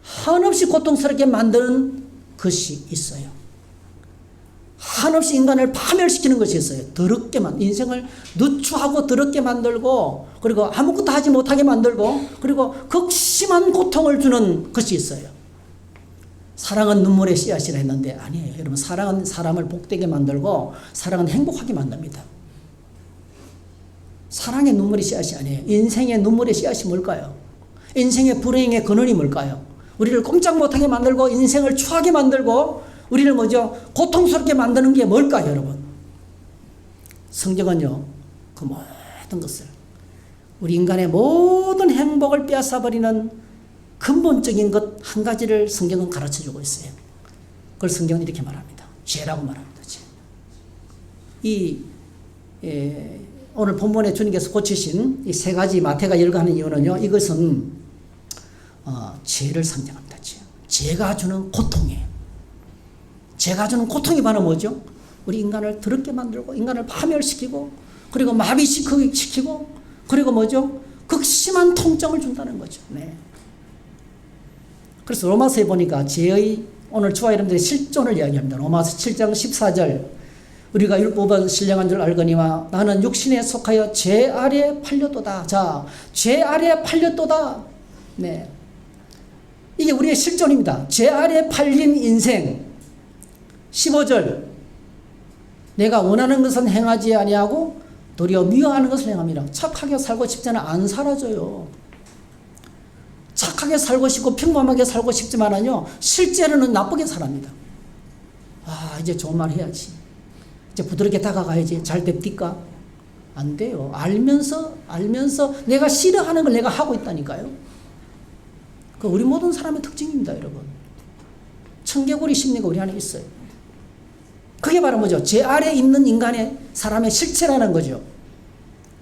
한없이 고통스럽게 만드는 것이 있어요. 한없이 인간을 파멸시키는 것이 있어요. 더럽게 인생을 누추하고 더럽게 만들고, 그리고 아무것도 하지 못하게 만들고, 그리고 극심한 고통을 주는 것이 있어요. 사랑은 눈물의 씨앗이라 했는데 아니에요. 여러분, 사랑은 사람을 복되게 만들고 사랑은 행복하게 만듭니다. 사랑의 눈물의 씨앗이 아니에요. 인생의 눈물의 씨앗이 뭘까요? 인생의 불행의 근원이 뭘까요? 우리를 꼼짝 못하게 만들고 인생을 추하게 만들고 우리를 뭐죠? 고통스럽게 만드는 게 뭘까요, 여러분? 성경은요, 그 모든 것을, 우리 인간의 모든 행복을 빼앗아버리는 근본적인 것 한 가지를 성경은 가르쳐주고 있어요. 그걸 성경은 이렇게 말합니다. 죄라고 말합니다. 죄. 이 오늘 본문에 주님께서 고치신 이 세 가지 마태가 열거하는 이유는요, 이것은 죄를 상징합니다. 죄가 주는 고통이에요. 죄가 주는 고통이 바로 뭐죠? 우리 인간을 더럽게 만들고 인간을 파멸시키고 그리고 마비시키고 그리고 뭐죠? 극심한 통증을 준다는 거죠. 네. 그래서 로마서에 보니까 죄의 오늘 주와 여러분들의 실존을 이야기합니다. 로마서 7장 14절 우리가 율법은 신령한 줄 알거니와 나는 육신에 속하여 죄 아래에 팔렸도다. 자, 죄 아래에 팔렸도다. 네. 이게 우리의 실존입니다. 죄 아래에 팔린 인생. 15절 내가 원하는 것은 행하지 아니하고 도리어 미워하는 것을 행합니다. 착하게 살고 싶지는 안 살아져요. 착하게 살고 싶고 평범하게 살고 싶지만은요, 실제로는 나쁘게 살합니다. 이제 좋은 말 해야지. 이제 부드럽게 다가가야지. 잘 됩니까? 안 돼요. 알면서 내가 싫어하는 걸 내가 하고 있다니까요. 그 우리 모든 사람의 특징입니다, 여러분. 청개구리 심리가 우리 안에 있어요. 그게 바로 뭐죠? 죄 아래에 있는 인간의 사람의 실체라는 거죠.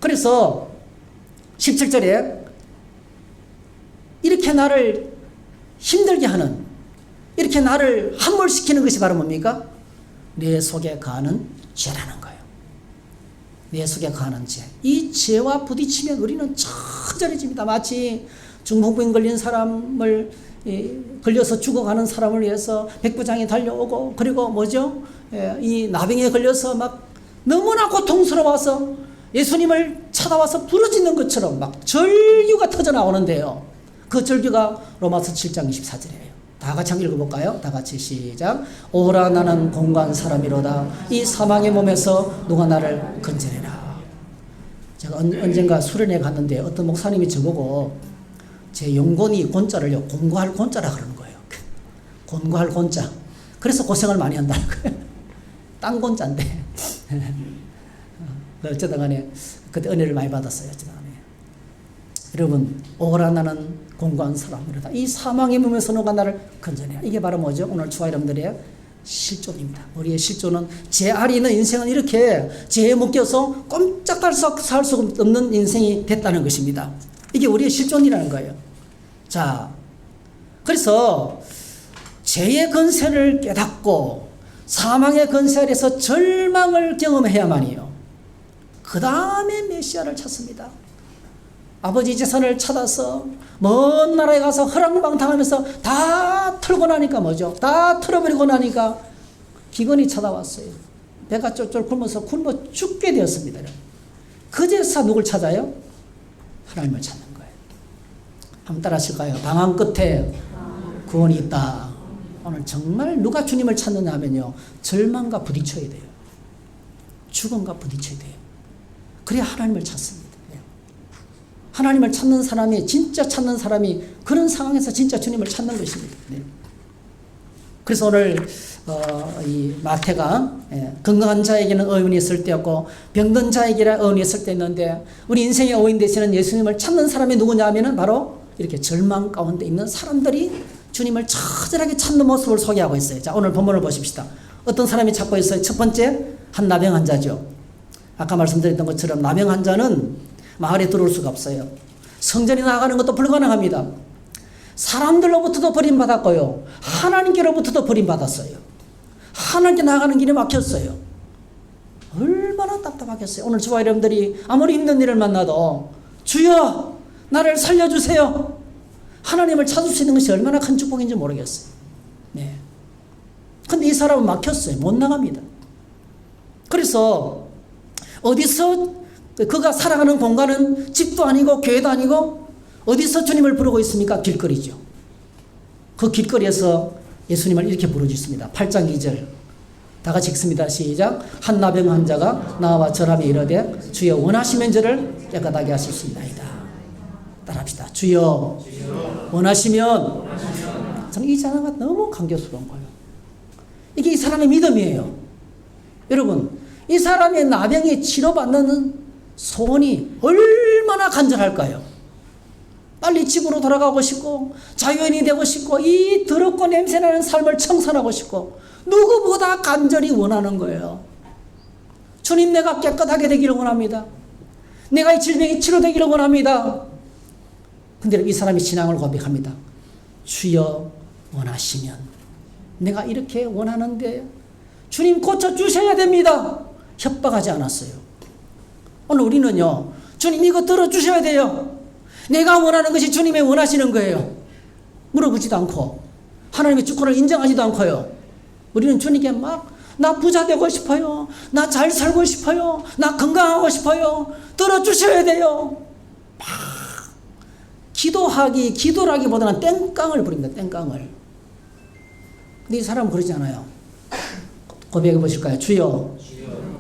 그래서 17절에 이렇게 나를 힘들게 하는, 이렇게 나를 함몰시키는 것이 바로 뭡니까? 내 속에 가는 죄라는 거예요. 내 속에 가는 죄. 이 죄와 부딪히면 우리는 처절해집니다. 마치 중풍병 걸린 사람을 걸려서 죽어가는 사람을 위해서 백부장이 달려오고 그리고 뭐죠? 이 나병에 걸려서 막 너무나 고통스러워서 예수님을 찾아와서 부르짖는 것처럼 막 절규가 터져 나오는데요. 그 절규가 로마서 7장 24절이에요. 다 같이 한번 읽어볼까요? 다 같이 시작. 오라 나는 공고한 사람이로다. 이 사망의 몸에서 누가 나를 건져내라. 제가 언젠가 수련회 갔는데 어떤 목사님이 저보고 제 용곤이 곤자를요, 공고할 곤자라 그러는 거예요. 공고할 곤자. 그래서 고생을 많이 한다는 거예요. 딴 곤자인데. 어쩌다 간에 그때 은혜를 많이 받았어요. 어쩌다 간에. 여러분, 오라 나는 공고한 사람이로다. 이 사망의 몸에서 누가 나를 건져내라. 이게 바로 뭐죠? 오늘 주와 여러분들의 실존입니다. 우리의 실존은 죄 아래 있는 인생은 이렇게 죄에 묶여서 꼼짝할 수 없는 인생이 됐다는 것입니다. 이게 우리의 실존이라는 거예요. 자, 그래서 죄의 건세를 깨닫고 사망의 건세 아래서 절망을 경험해야만이요. 그 다음에 메시아를 찾습니다. 아버지 재산을 찾아서 먼 나라에 가서 허랑방탕하면서 다 털고 나니까 뭐죠? 다 털어버리고 나니까 기근이 찾아왔어요. 배가 쫄쫄 굶어서 굶어 죽게 되었습니다. 그제서 누굴 찾아요? 하나님을 찾는 거예요. 한번 따라 하실까요? 방황 끝에 구원이 있다. 오늘 정말 누가 주님을 찾느냐 하면요, 절망과 부딪혀야 돼요. 죽음과 부딪혀야 돼요. 그래야 하나님을 찾습니다. 하나님을 찾는 사람이, 진짜 찾는 사람이 그런 상황에서 진짜 주님을 찾는 것입니다. 네. 그래서 오늘 이 마태가 건강한 자에게는 어인이 있을 때 없고 병든 자에게는 어인이 있을 때 있는데, 우리 인생의 어인 되시는 예수님을 찾는 사람이 누구냐 하면은 바로 이렇게 절망 가운데 있는 사람들이 주님을 처절하게 찾는 모습을 소개하고 있어요. 자, 오늘 본문을 보십시다. 어떤 사람이 찾고 있어요? 첫 번째, 한 나병 환자죠. 아까 말씀드렸던 것처럼 나병 환자는 마을에 들어올 수가 없어요. 성전에 나가는 것도 불가능합니다. 사람들로부터도 버림받았고요, 하나님께로부터도 버림받았어요. 하나님께 나가는 길이 막혔어요. 얼마나 답답하겠어요. 오늘 저와 여러분들이 아무리 힘든 일을 만나도 주여 나를 살려주세요, 하나님을 찾을 수 있는 것이 얼마나 큰 축복인지 모르겠어요. 네. 근데 이 사람은 막혔어요. 못 나갑니다. 그래서 어디서 그가 살아가는 공간은 집도 아니고 교회도 아니고 어디서 주님을 부르고 있습니까? 길거리죠. 그 길거리에서 예수님을 이렇게 부르짖습니다. 8장 2절 다 같이 읽습니다. 시작. 한 나병 환자가 나와 절하며 이르되 주여 원하시면 저를 깨끗하게 하실 수 있나이다. 따라합시다. 주여 원하시면. 저는 이 자가 너무 감격스러운 거예요. 이게 이 사람의 믿음이에요. 여러분, 이 사람의 나병이 치료받는 소원이 얼마나 간절할까요? 빨리 집으로 돌아가고 싶고 자유인이 되고 싶고 이 더럽고 냄새나는 삶을 청산하고 싶고 누구보다 간절히 원하는 거예요. 주님, 내가 깨끗하게 되기를 원합니다. 내가 이 질병이 치료되기를 원합니다. 근데 이 사람이 신앙을 고백합니다. 주여 원하시면, 내가 이렇게 원하는데 주님 고쳐주셔야 됩니다. 협박하지 않았어요. 오늘 우리는요, 주님 이거 들어주셔야 돼요. 내가 원하는 것이 주님의 원하시는 거예요. 물어보지도 않고 하나님의 주권을 인정하지도 않고요. 우리는 주님께 막 나 부자 되고 싶어요. 나 잘 살고 싶어요. 나 건강하고 싶어요. 들어주셔야 돼요. 막 기도라기보다는 땡깡을 부립니다. 땡깡을. 근데 이 사람은 그러지 않아요. 고백해 보실까요? 주여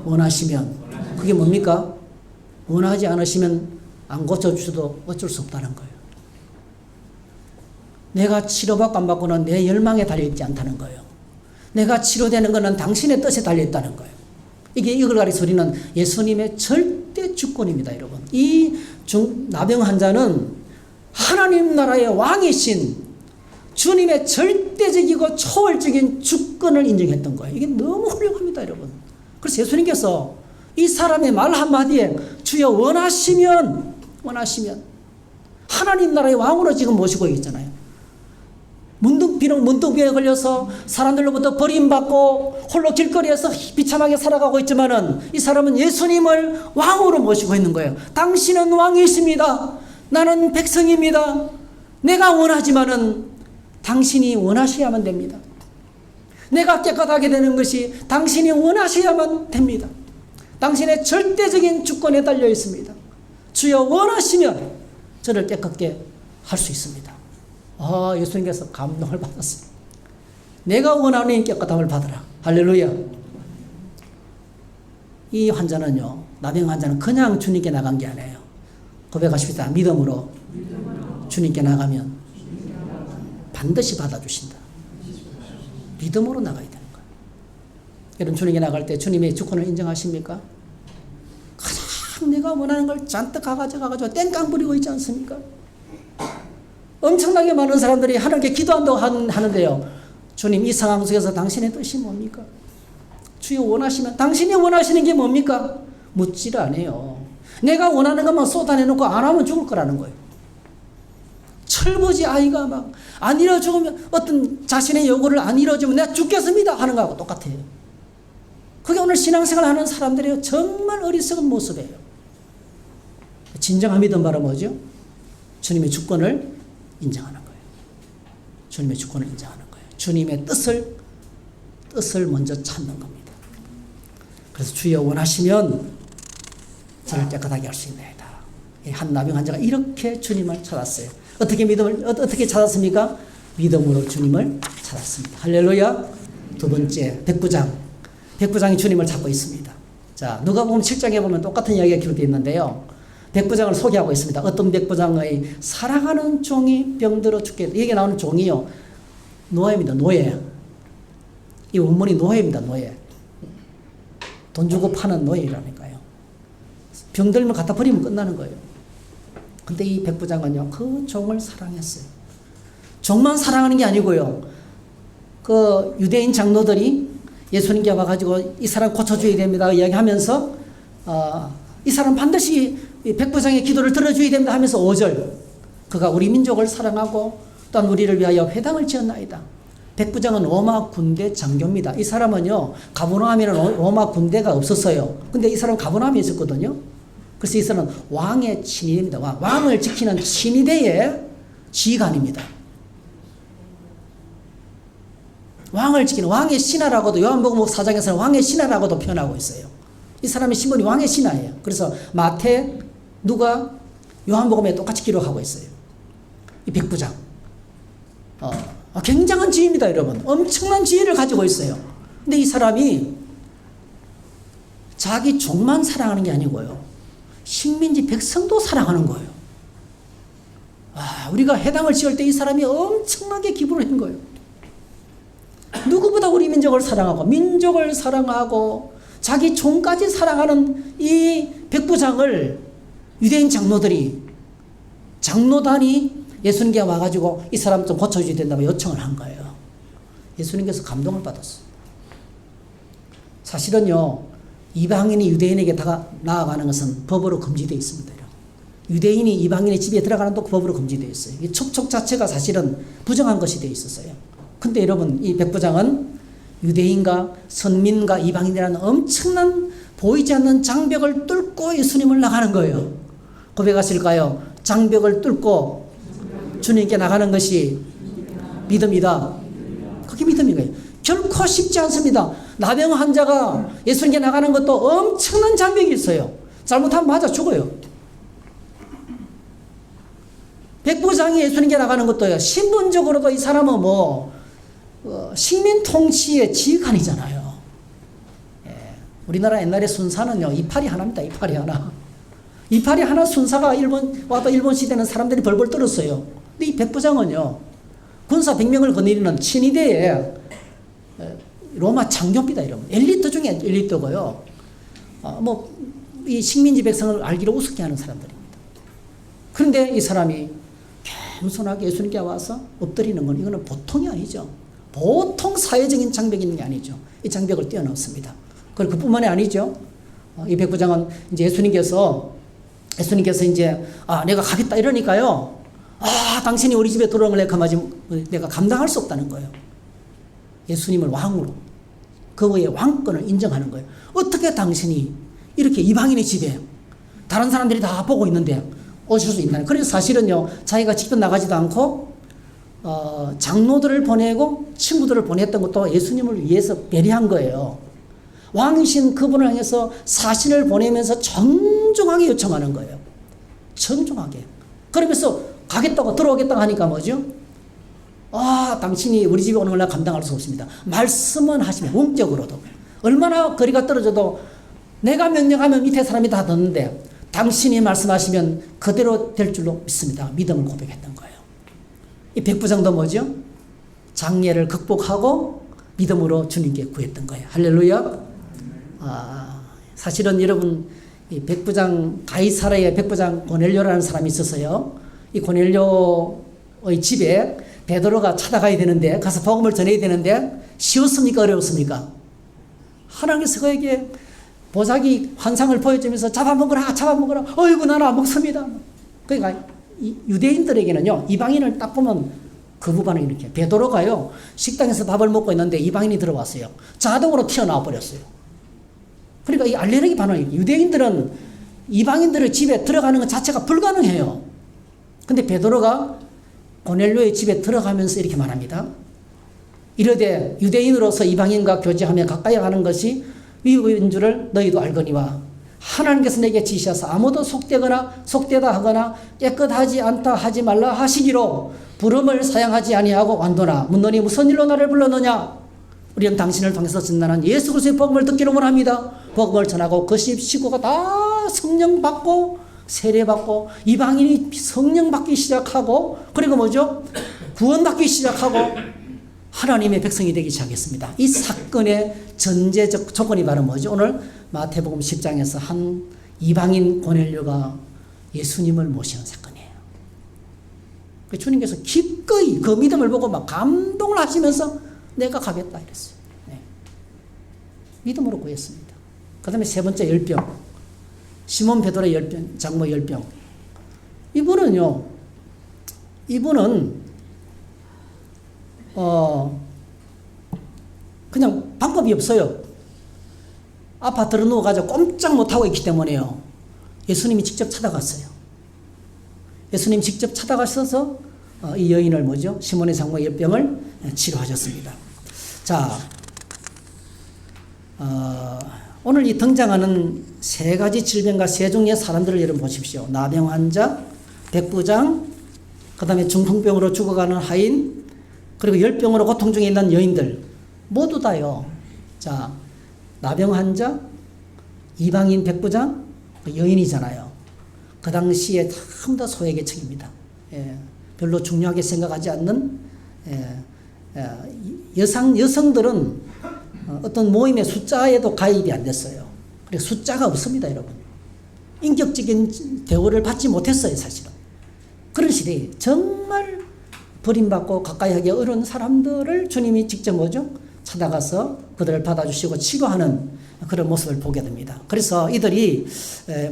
원하시면. 그게 뭡니까? 원하지 않으시면 안 고쳐주셔도 어쩔 수 없다는 거예요. 내가 치료받고 안 받고는 내 열망에 달려있지 않다는 거예요. 내가 치료되는 것은 당신의 뜻에 달려있다는 거예요. 이걸 가리켜 우리는 예수님의 절대 주권입니다, 여러분. 이 나병 환자는 하나님 나라의 왕이신 주님의 절대적이고 초월적인 주권을 인정했던 거예요. 이게 너무 훌륭합니다, 여러분. 그래서 예수님께서 이 사람의 말 한마디에 주여 원하시면 하나님 나라의 왕으로 지금 모시고 있잖아요. 비록 문둥병에 걸려서 사람들로부터 버림받고 홀로 길거리에서 비참하게 살아가고 있지만은 이 사람은 예수님을 왕으로 모시고 있는 거예요. 당신은 왕이십니다. 나는 백성입니다. 내가 원하지만은 당신이 원하셔야만 됩니다. 내가 깨끗하게 되는 것이 당신이 원하셔야만 됩니다. 당신의 절대적인 주권에 달려 있습니다. 주여 원하시면 저를 깨끗게 할 수 있습니다. 예수님께서 감동을 받았어요. 내가 원하는 깨끗함을 받으라. 할렐루야. 이 환자는요, 나병 환자는 그냥 주님께 나간 게 아니에요. 고백하십시다. 믿음으로 주님께 나가면 반드시 받아주신다. 믿음으로 나가야 되는 거예요. 여러분, 주님께 나갈 때 주님의 주권을 인정하십니까? 가장 내가 원하는 걸 잔뜩 가가지고 땡깡 부리고 있지 않습니까? 엄청나게 많은 사람들이 하나님께 기도한다고 하는데요. 주님, 이 상황 속에서 당신의 뜻이 뭡니까? 주여 원하시면, 당신이 원하시는 게 뭡니까? 묻지를 않아요. 내가 원하는 것만 쏟아내놓고 안 하면 죽을 거라는 거예요. 철부지 아이가 막 안 이뤄주면, 어떤 자신의 요구를 안 이뤄주면 내가 죽겠습니다 하는 거하고 똑같아요. 그게 오늘 신앙생활 하는 사람들의 정말 어리석은 모습이에요. 진정한 믿음 바로 뭐죠? 주님의 주권을 인정하는 거예요. 주님의 주권을 인정하는 거예요. 주님의 뜻을 먼저 찾는 겁니다. 그래서 주여 원하시면 저를 깨끗하게 할 수 있나이다. 한 나병 환자가 이렇게 주님을 찾았어요. 어떻게 찾았습니까? 믿음으로 주님을 찾았습니다. 할렐루야. 두 번째, 백부장이 주님을 찾고 있습니다. 자, 누가복음 7장에 보면 똑같은 이야기가 기록되어 있는데요. 백부장을 소개하고 있습니다. 어떤 백부장의 사랑하는 종이 병들어 죽게, 여기 나오는 종이요, 노예입니다. 노예. 이 원문이 노예입니다. 노예. 돈 주고 파는 노예라니까요. 병들면 갖다 버리면 끝나는 거예요. 근데 이 백부장은요, 그 종을 사랑했어요. 종만 사랑하는 게 아니고요, 그 유대인 장로들이 예수님께 와가지고 이 사람 고쳐줘야 됩니다 이야기하면서 이 사람 반드시 백부장의 기도를 들어줘야 됩니다 하면서 5절, 그가 우리 민족을 사랑하고 또한 우리를 위하여 회당을 지었나이다. 백부장은 로마 군대 장교입니다. 이 사람은요, 가버나움에는 로마 군대가 없었어요. 근데 이 사람은 가버나움에 있었거든요. 그래서 이 사람은 왕의 친위입니다. 왕을 지키는 친위대의 지휘관입니다. 왕을 지키는 왕의 신하라고도, 요한복음 4장에서는 왕의 신하라고도 표현하고 있어요. 이 사람의 신분이 왕의 신하예요. 그래서 마태, 누가, 요한복음에 똑같이 기록하고 있어요. 이 백부장. 굉장한 지위입니다, 여러분. 엄청난 지위를 가지고 있어요. 근데 이 사람이 자기 종만 사랑하는 게 아니고요, 식민지 백성도 사랑하는 거예요. 우리가 해당을 지을 때 이 사람이 엄청나게 기부를 한 거예요. 누구보다 우리 민족을 사랑하고 자기 종까지 사랑하는 이 백부장을 유대인 장로단이 예수님께 와가지고 이 사람 좀 고쳐줘야 된다고 요청을 한 거예요. 예수님께서 감동을 받았어요. 사실은요, 이방인이 유대인에게 나아가는 것은 법으로 금지되어 있습니다. 유대인이 이방인의 집에 들어가는 것도 법으로 금지되어 있어요. 이 촉촉 자체가 사실은 부정한 것이 되어 있었어요. 근데 여러분, 이 백부장은 유대인과 선민과 이방인이라는 엄청난 보이지 않는 장벽을 뚫고 예수님을 나가는 거예요. 고백하실까요? 장벽을 뚫고 주님께 나가는 것이 믿음이다. 그게 믿음인 거예요. 결코 쉽지 않습니다. 나병 환자가 예수님께 나가는 것도 엄청난 장벽이 있어요. 잘못하면 맞아 죽어요. 백부장이 예수님께 나가는 것도요. 신분적으로도 이 사람은 식민 통치의 지휘관이잖아요. 예. 우리나라 옛날에 순사는요, 이파리 하나입니다. 이파리 하나. 이파리 하나 순사가 일본 시대는 사람들이 벌벌 떨었어요. 근데 이 백부장은요, 군사 100명을 거느리는 친위대의 로마 장교입니다. 이러면 엘리트 중에 엘리트고요. 이 식민지 백성을 알기로 우습게 하는 사람들입니다. 그런데 이 사람이 겸손하게 예수님께 와서 엎드리는 건 이거는 보통이 아니죠. 보통 사회적인 장벽이 있는 게 아니죠. 이 장벽을 뛰어넘습니다. 그리고 그뿐만이 아니죠. 이 백부장은 이제 예수님께서 이제 내가 가겠다 이러니까요. 당신이 우리 집에 들어오는 걸 내가 감당할 수 없다는 거예요. 예수님을 왕으로 그의 왕권을 인정하는 거예요. 어떻게 당신이 이렇게 이방인의 집에 다른 사람들이 다 보고 있는데 오실 수 있나요? 그래서 사실은요, 자기가 직접 나가지도 않고 장로들을 보내고 친구들을 보냈던 것도 예수님을 위해서 배려한 거예요. 왕이신 그분을 향해서 사신을 보내면서 정중하게 요청하는 거예요. 정중하게. 그러면서 가겠다고 들어오겠다고 하니까 뭐죠? 당신이 우리 집에 오는 걸 내가 감당할 수 없습니다. 말씀은 하시면 영적으로도 얼마나 거리가 떨어져도 내가 명령하면 밑에 사람이 다 듣는데 당신이 말씀하시면 그대로 될 줄로 믿습니다. 믿음을 고백했던 거예요. 이 백부장도 뭐죠? 장애를 극복하고 믿음으로 주님께 구했던 거예요. 할렐루야. 사실은 여러분, 이 백부장 가이사라의 백부장 고넬료라는 사람이 있었어요. 이 고넬료의 집에 베드로가 찾아가야 되는데, 가서 복음을 전해야 되는데 쉬웠습니까? 어려웠습니까? 하나님께서 그에게 보자기 환상을 보여주면서 잡아먹으라. 어이구 나는 안 먹습니다. 그러니까 유대인들에게는요, 이방인을 딱 보면 거부 반응이 이렇게. 베드로가요, 식당에서 밥을 먹고 있는데 이방인이 들어왔어요. 자동으로 튀어나와 버렸어요. 그러니까 이 알레르기 반응이. 유대인들은 이방인들의 집에 들어가는 것 자체가 불가능해요. 근데 베드로가 고넬료의 집에 들어가면서 이렇게 말합니다. 이르되 유대인으로서 이방인과 교제하며 가까이 가는 것이 위법인 줄을 너희도 알거니와 하나님께서 내게 지시하사 아무도 속되다 하거나 깨끗하지 않다 하지 말라 하시기로 부름을 사양하지 아니하고 완도나 묻노니 무슨 일로 나를 불렀느냐? 우리는 당신을 통해서 전하는 예수 그리스도의 복음을 듣기로 원합니다. 복음을 전하고 그 식구가 다 성령 받고 세례 받고 이방인이 성령 받기 시작하고, 그리고 뭐죠? 구원 받기 시작하고 하나님의 백성이 되기 시작했습니다. 이 사건의 전제적 조건이 바로 뭐죠? 오늘 마태복음 10장에서 한 이방인 고넬료가 예수님을 모시는 사건이에요. 주님께서 기꺼이 그 믿음을 보고 막 감동을 하시면서 내가 가겠다 이랬어요. 네. 믿음으로 구했습니다. 그 다음에 세 번째 열병. 시몬 베드로의 열병, 장모 열병. 이분은 그냥 방법이 없어요. 아파트로 누워가지고 꼼짝 못하고 있기 때문에요. 예수님이 직접 찾아갔어요. 예수님 직접 찾아가셔서 이 여인을 뭐죠? 시몬의 장모 열병을 치료하셨습니다. 자, 오늘 이 등장하는 세 가지 질병과 세 종류의 사람들을 여러분 보십시오. 나병 환자, 백부장, 그 다음에 중풍병으로 죽어가는 하인, 그리고 열병으로 고통 중에 있는 여인들 모두 다요. 자, 나병 환자, 이방인 백부장, 여인이잖아요. 그 당시에 참 더 소외계층입니다. 별로 중요하게 생각하지 않는 여성들은 어떤 모임의 숫자에도 가입이 안 됐어요. 그리고 숫자가 없습니다, 여러분. 인격적인 대우를 받지 못했어요, 사실은. 그런 시대에 정말 버림받고 가까이 하기 어려운 사람들을 주님이 직접 뭐죠? 찾아가서 그들을 받아주시고 치료하는 그런 모습을 보게 됩니다. 그래서 이들이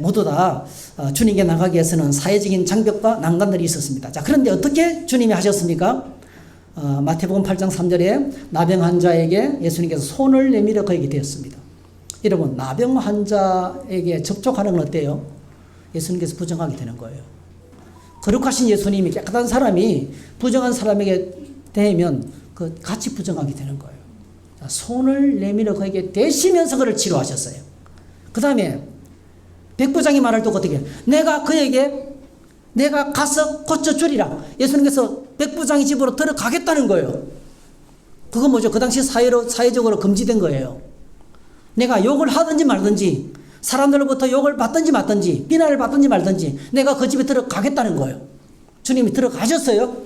모두 다 주님께 나가기 위해서는 사회적인 장벽과 난관들이 있었습니다. 자, 그런데 어떻게 주님이 하셨습니까? 마태복음 8장 3절에 나병 환자에게 예수님께서 손을 내밀어 그에게 되었습니다. 여러분, 나병 환자에게 접촉하는 건 어때요? 예수님께서 부정하게 되는 거예요. 거룩하신 예수님이, 깨끗한 사람이 부정한 사람에게 대면 같이 부정하게 되는 거예요. 자, 손을 내밀어 그에게 대시면서 그를 치료하셨어요. 그 다음에 백부장이 말을 또 어떻게 해요? 내가 가서 고쳐주리라. 예수님께서 백부장의 집으로 들어가겠다는 거예요. 그건 뭐죠? 그 당시 사회적으로 금지된 거예요. 내가 욕을 하든지 말든지, 사람들로부터 욕을 받든지 말든지, 비난을 받든지 말든지, 내가 그 집에 들어가겠다는 거예요. 주님이 들어가셨어요.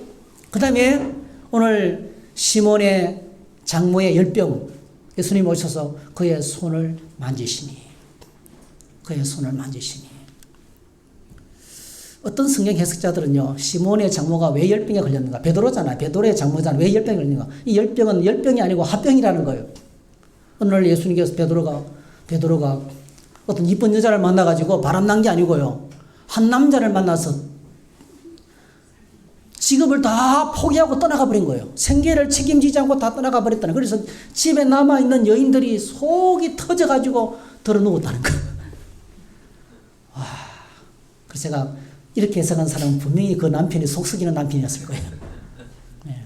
그 다음에 오늘 시몬의 장모의 열병, 예수님 오셔서 그의 손을 만지시니. 어떤 성경 해석자들은요, 시몬의 장모가 왜 열병에 걸렸는가? 베드로잖아요. 베드로의 장모잖아요. 왜 열병에 걸렸는가? 이 열병은 열병이 아니고 합병이라는 거예요. 어느 날 예수님께서 베드로가 어떤 이쁜 여자를 만나가지고 바람난 게 아니고요, 한 남자를 만나서 직업을 다 포기하고 떠나가 버린 거예요. 생계를 책임지지 않고 다 떠나가 버렸다는. 그래서 집에 남아있는 여인들이 속이 터져가지고 들어누웠다는 거예요. 와, 그래서 제가 이렇게 해석한 사람은 분명히 그 남편이 속 썩이는 남편이었을 거예요. 네.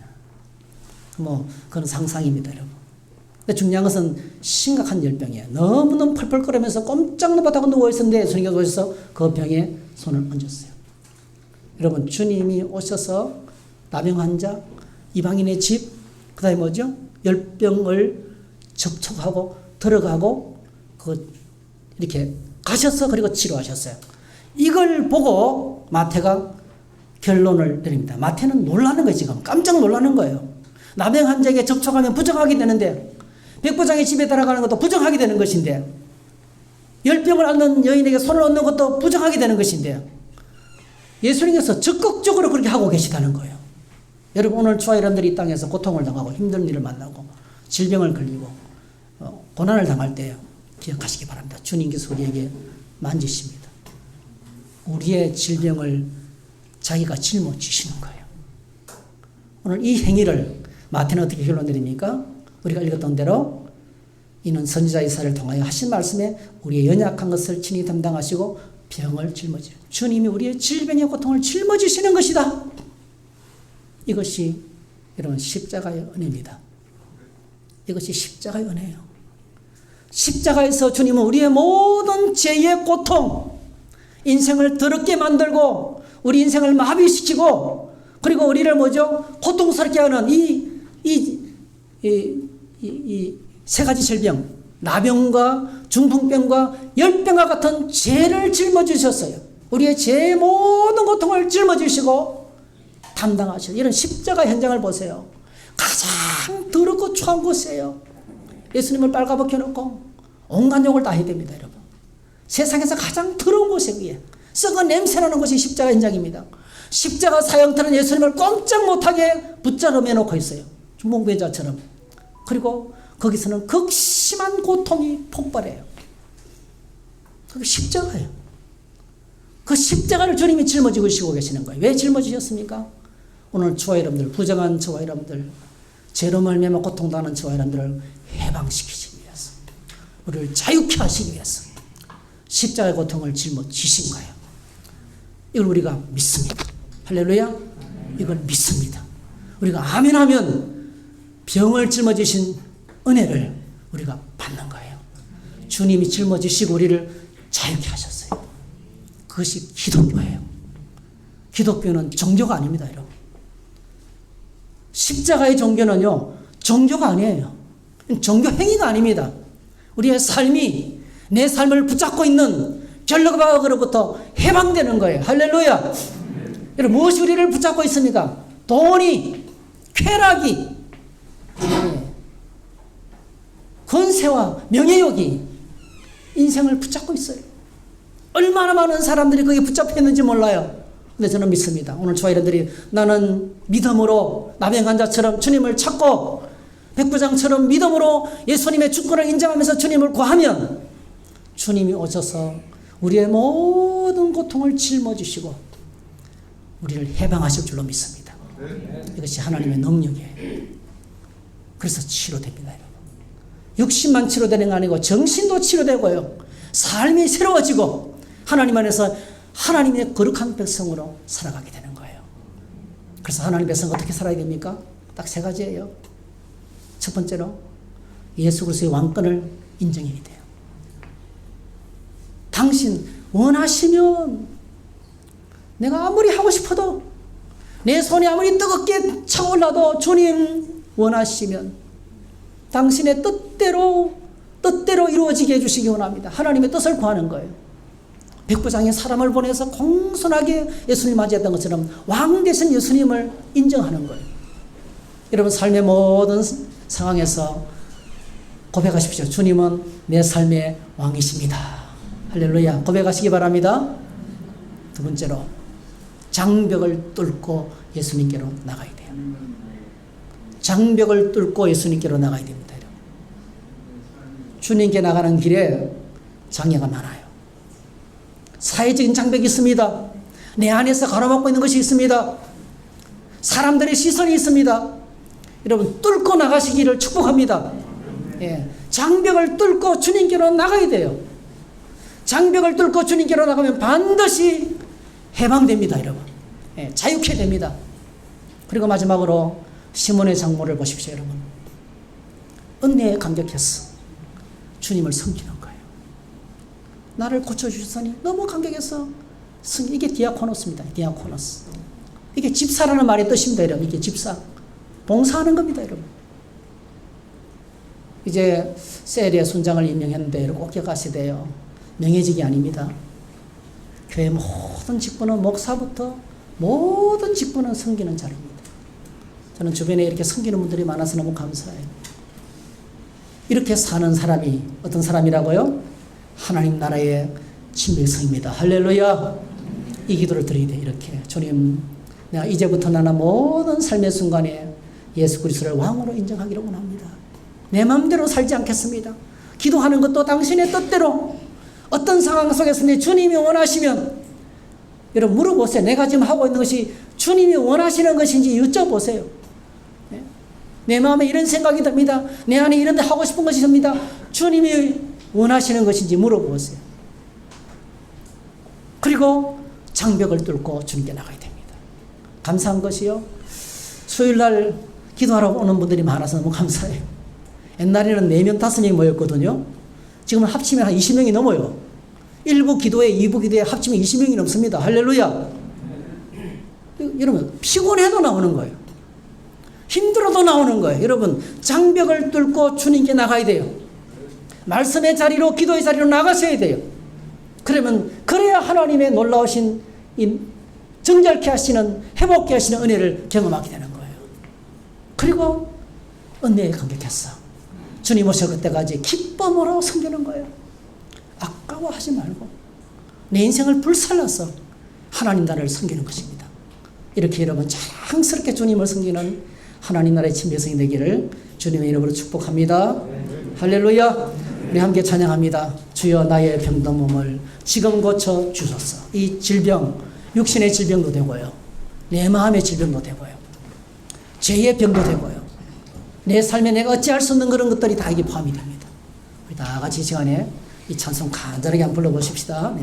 그건 상상입니다, 여러분. 근데 중요한 것은 심각한 열병이에요. 너무너무 펄펄 끓으면서 꼼짝 못하고 누워있었는데 예수님께서 오셔서 그 병에 손을 얹었어요. 여러분, 주님이 오셔서 나병 환자, 이방인의 집, 그 다음에 뭐죠? 열병을 접촉하고 들어가고 이렇게 가셔서 그리고 치료하셨어요. 이걸 보고 마태가 결론을 내립니다. 마태는 놀라는 거예요. 지금 깜짝 놀라는 거예요. 나병 환자에게 접촉하면 부정하게 되는데, 백부장의 집에 들어가는 것도 부정하게 되는 것인데, 열병을 앓는 여인에게 손을 얹는 것도 부정하게 되는 것인데, 예수님께서 적극적으로 그렇게 하고 계시다는 거예요. 여러분, 오늘 저와 여러분들이 이 땅에서 고통을 당하고 힘든 일을 만나고 질병을 걸리고 고난을 당할 때 기억하시기 바랍니다. 주님께서 우리에게 만지십니다. 우리의 질병을 자기가 짊어지시는 거예요. 오늘 이 행위를 마태는 어떻게 결론 내립니까? 우리가 읽었던 대로 이는 선지자 이사야를 통하여 하신 말씀에 우리의 연약한 것을 친히 담당하시고 병을 짊어지는, 주님이 우리의 질병의 고통을 짊어지시는 것이다. 이것이 여러분 십자가의 은혜입니다. 이것이 십자가의 은혜예요. 십자가에서 주님은 우리의 모든 죄의 고통, 인생을 더럽게 만들고 우리 인생을 마비시키고, 그리고 우리를 고통스럽게 하는 이 세 가지 질병, 나병과 중풍병과 열병과 같은 죄를 짊어지셨어요. 우리의 죄의 모든 고통을 짊어지시고 담당하셔요. 이런 십자가 현장을 보세요. 가장 더럽고 추한 곳이에요. 예수님을 빨가벗겨 놓고 온갖 욕을 다 해야 됩니다, 여러분. 세상에서 가장 더러운 곳이 그게 썩은 냄새나는 곳이 십자가 현장입니다. 십자가 사형터는 예수님을 꼼짝 못하게 붙잡아 놓고 있어요. 중봉배자처럼. 그리고 거기서는 극심한 고통이 폭발해요. 그게 십자가예요. 그 십자가를 주님이 짊어지고 계시는 거예요. 왜 짊어지셨습니까? 오늘 저와 여러분들, 부정한 저와 여러분들, 죄로 말미암아 고통당하는 저와 여러분들을 해방시키시기 위해서, 우리를 자유케 하시기 위해서 십자가의 고통을 짊어지신 거예요. 이걸 우리가 믿습니다. 할렐루야. 이걸 믿습니다. 우리가 아멘하면 병을 짊어지신 은혜를 우리가 받는 거예요. 주님이 짊어지시고 우리를 자유케 하셨어요. 그것이 기독교예요. 기독교는 종교가 아닙니다, 여러분. 십자가의 종교는요, 종교가 아니에요. 종교 행위가 아닙니다. 우리의 삶이 내 삶을 붙잡고 있는 결박으로부터 해방되는 거예요. 할렐루야. 여러분, 무엇이 우리를 붙잡고 있습니까? 돈이, 쾌락이, 권세와 명예욕이 인생을 붙잡고 있어요. 얼마나 많은 사람들이 거기에 붙잡혀 있는지 몰라요. 근데 저는 믿습니다. 오늘 저와 여러분들이 나는 믿음으로 나병 환자처럼 주님을 찾고 백부장처럼 믿음으로 예수님의 주권을 인정하면서 주님을 구하면 주님이 오셔서 우리의 모든 고통을 짊어지시고 우리를 해방하실 줄로 믿습니다. 이것이 하나님의 능력이에요. 그래서 치료됩니다, 여러분. 육신만 치료되는 게 아니고 정신도 치료되고요. 삶이 새로워지고 하나님 안에서 하나님의 거룩한 백성으로 살아가게 되는 거예요. 그래서 하나님의 백성 어떻게 살아야 됩니까? 딱 세 가지예요. 첫 번째로 예수 그리스도의 왕권을 인정해야 돼요. 당신 원하시면 내가 아무리 하고 싶어도 내 손이 아무리 뜨겁게 차올라도 주님 원하시면 당신의 뜻대로 이루어지게 해주시기 원합니다. 하나님의 뜻을 구하는 거예요. 백부장이 사람을 보내서 공손하게 예수님 맞이했던 것처럼 왕 되신 예수님을 인정하는 거예요. 여러분 삶의 모든 상황에서 고백하십시오. 주님은 내 삶의 왕이십니다. 할렐루야. 고백하시기 바랍니다. 두 번째로 장벽을 뚫고 예수님께로 나가야 돼요. 장벽을 뚫고 예수님께로 나가야 됩니다. 주님께 나가는 길에 장애가 많아요. 사회적인 장벽이 있습니다. 내 안에서 가로막고 있는 것이 있습니다. 사람들의 시선이 있습니다. 여러분 뚫고 나가시기를 축복합니다. 예, 장벽을 뚫고 주님께로 나가야 돼요. 장벽을 뚫고 주님께로 나가면 반드시 해방됩니다, 여러분. 예, 자유케 됩니다. 그리고 마지막으로 시몬의 장모를 보십시오, 여러분. 은혜에 감격했어. 주님을 섬기는 거예요. 나를 고쳐주셨으니 너무 감격해서 이게 디아코노스입니다. 디아코노스. 이게 집사라는 말의 뜻입니다, 여러분. 이게 집사. 봉사하는 겁니다, 여러분. 이제 셀의 순장을 임명했는데 여러분 꼭 기억하셔야 돼요. 명예직이 아닙니다. 교회 모든 직분은 목사부터 모든 직분은 섬기는 자리입니다. 저는 주변에 이렇게 섬기는 분들이 많아서 너무 감사해요. 이렇게 사는 사람이 어떤 사람이라고요? 하나님 나라의 친백성입니다. 할렐루야. 이 기도를 드려야 돼. 이렇게 주님, 내가 이제부터 나는 모든 삶의 순간에 예수 그리스도를 왕으로 인정하기를 원합니다. 내 마음대로 살지 않겠습니다. 기도하는 것도 당신의 뜻대로 어떤 상황 속에서 내 주님이 원하시면 여러분 물어보세요. 내가 지금 하고 있는 것이 주님이 원하시는 것인지 여쭤보세요. 내 마음에 이런 생각이 듭니다. 내 안에 이런 데 하고 싶은 것이 듭니다. 주님이 원하시는 것인지 물어보세요. 그리고 장벽을 뚫고 주님께 나가야 됩니다. 감사한 것이요. 수요일날 기도하러 오는 분들이 많아서 너무 감사해요. 옛날에는 4명, 5명이 모였거든요. 지금은 합치면 한 20명이 넘어요. 1부 기도회, 2부 기도회 합치면 20명이 넘습니다. 할렐루야. 여러분 피곤해도 나오는 거예요. 힘들어도 나오는 거예요. 여러분 장벽을 뚫고 주님께 나가야 돼요. 말씀의 자리로 기도의 자리로 나가셔야 돼요. 그래야 하나님의 놀라우신 이 정결케 하시는 회복케 하시는 은혜를 경험하게 되는 거예요. 그리고 은혜에 감격했어. 주님 오실 그때까지 기쁨으로 섬기는 거예요. 아까워하지 말고 내 인생을 불살라서 하나님 나라를 섬기는 것입니다. 이렇게 여러분 자랑스럽게 주님을 섬기는 하나님 나라의 친백성이 되기를 주님의 이름으로 축복합니다. 할렐루야. 우리 함께 찬양합니다. 주여 나의 병든 몸을 지금 고쳐 주소서. 이 질병, 육신의 질병도 되고요. 내 마음의 질병도 되고요. 죄의 병도 되고요. 내 삶에 내가 어찌할 수 없는 그런 것들이 다 이게 포함이 됩니다. 우리 다 같이 이 시간에 이 찬송 간절하게 한번 불러보십시다. 네.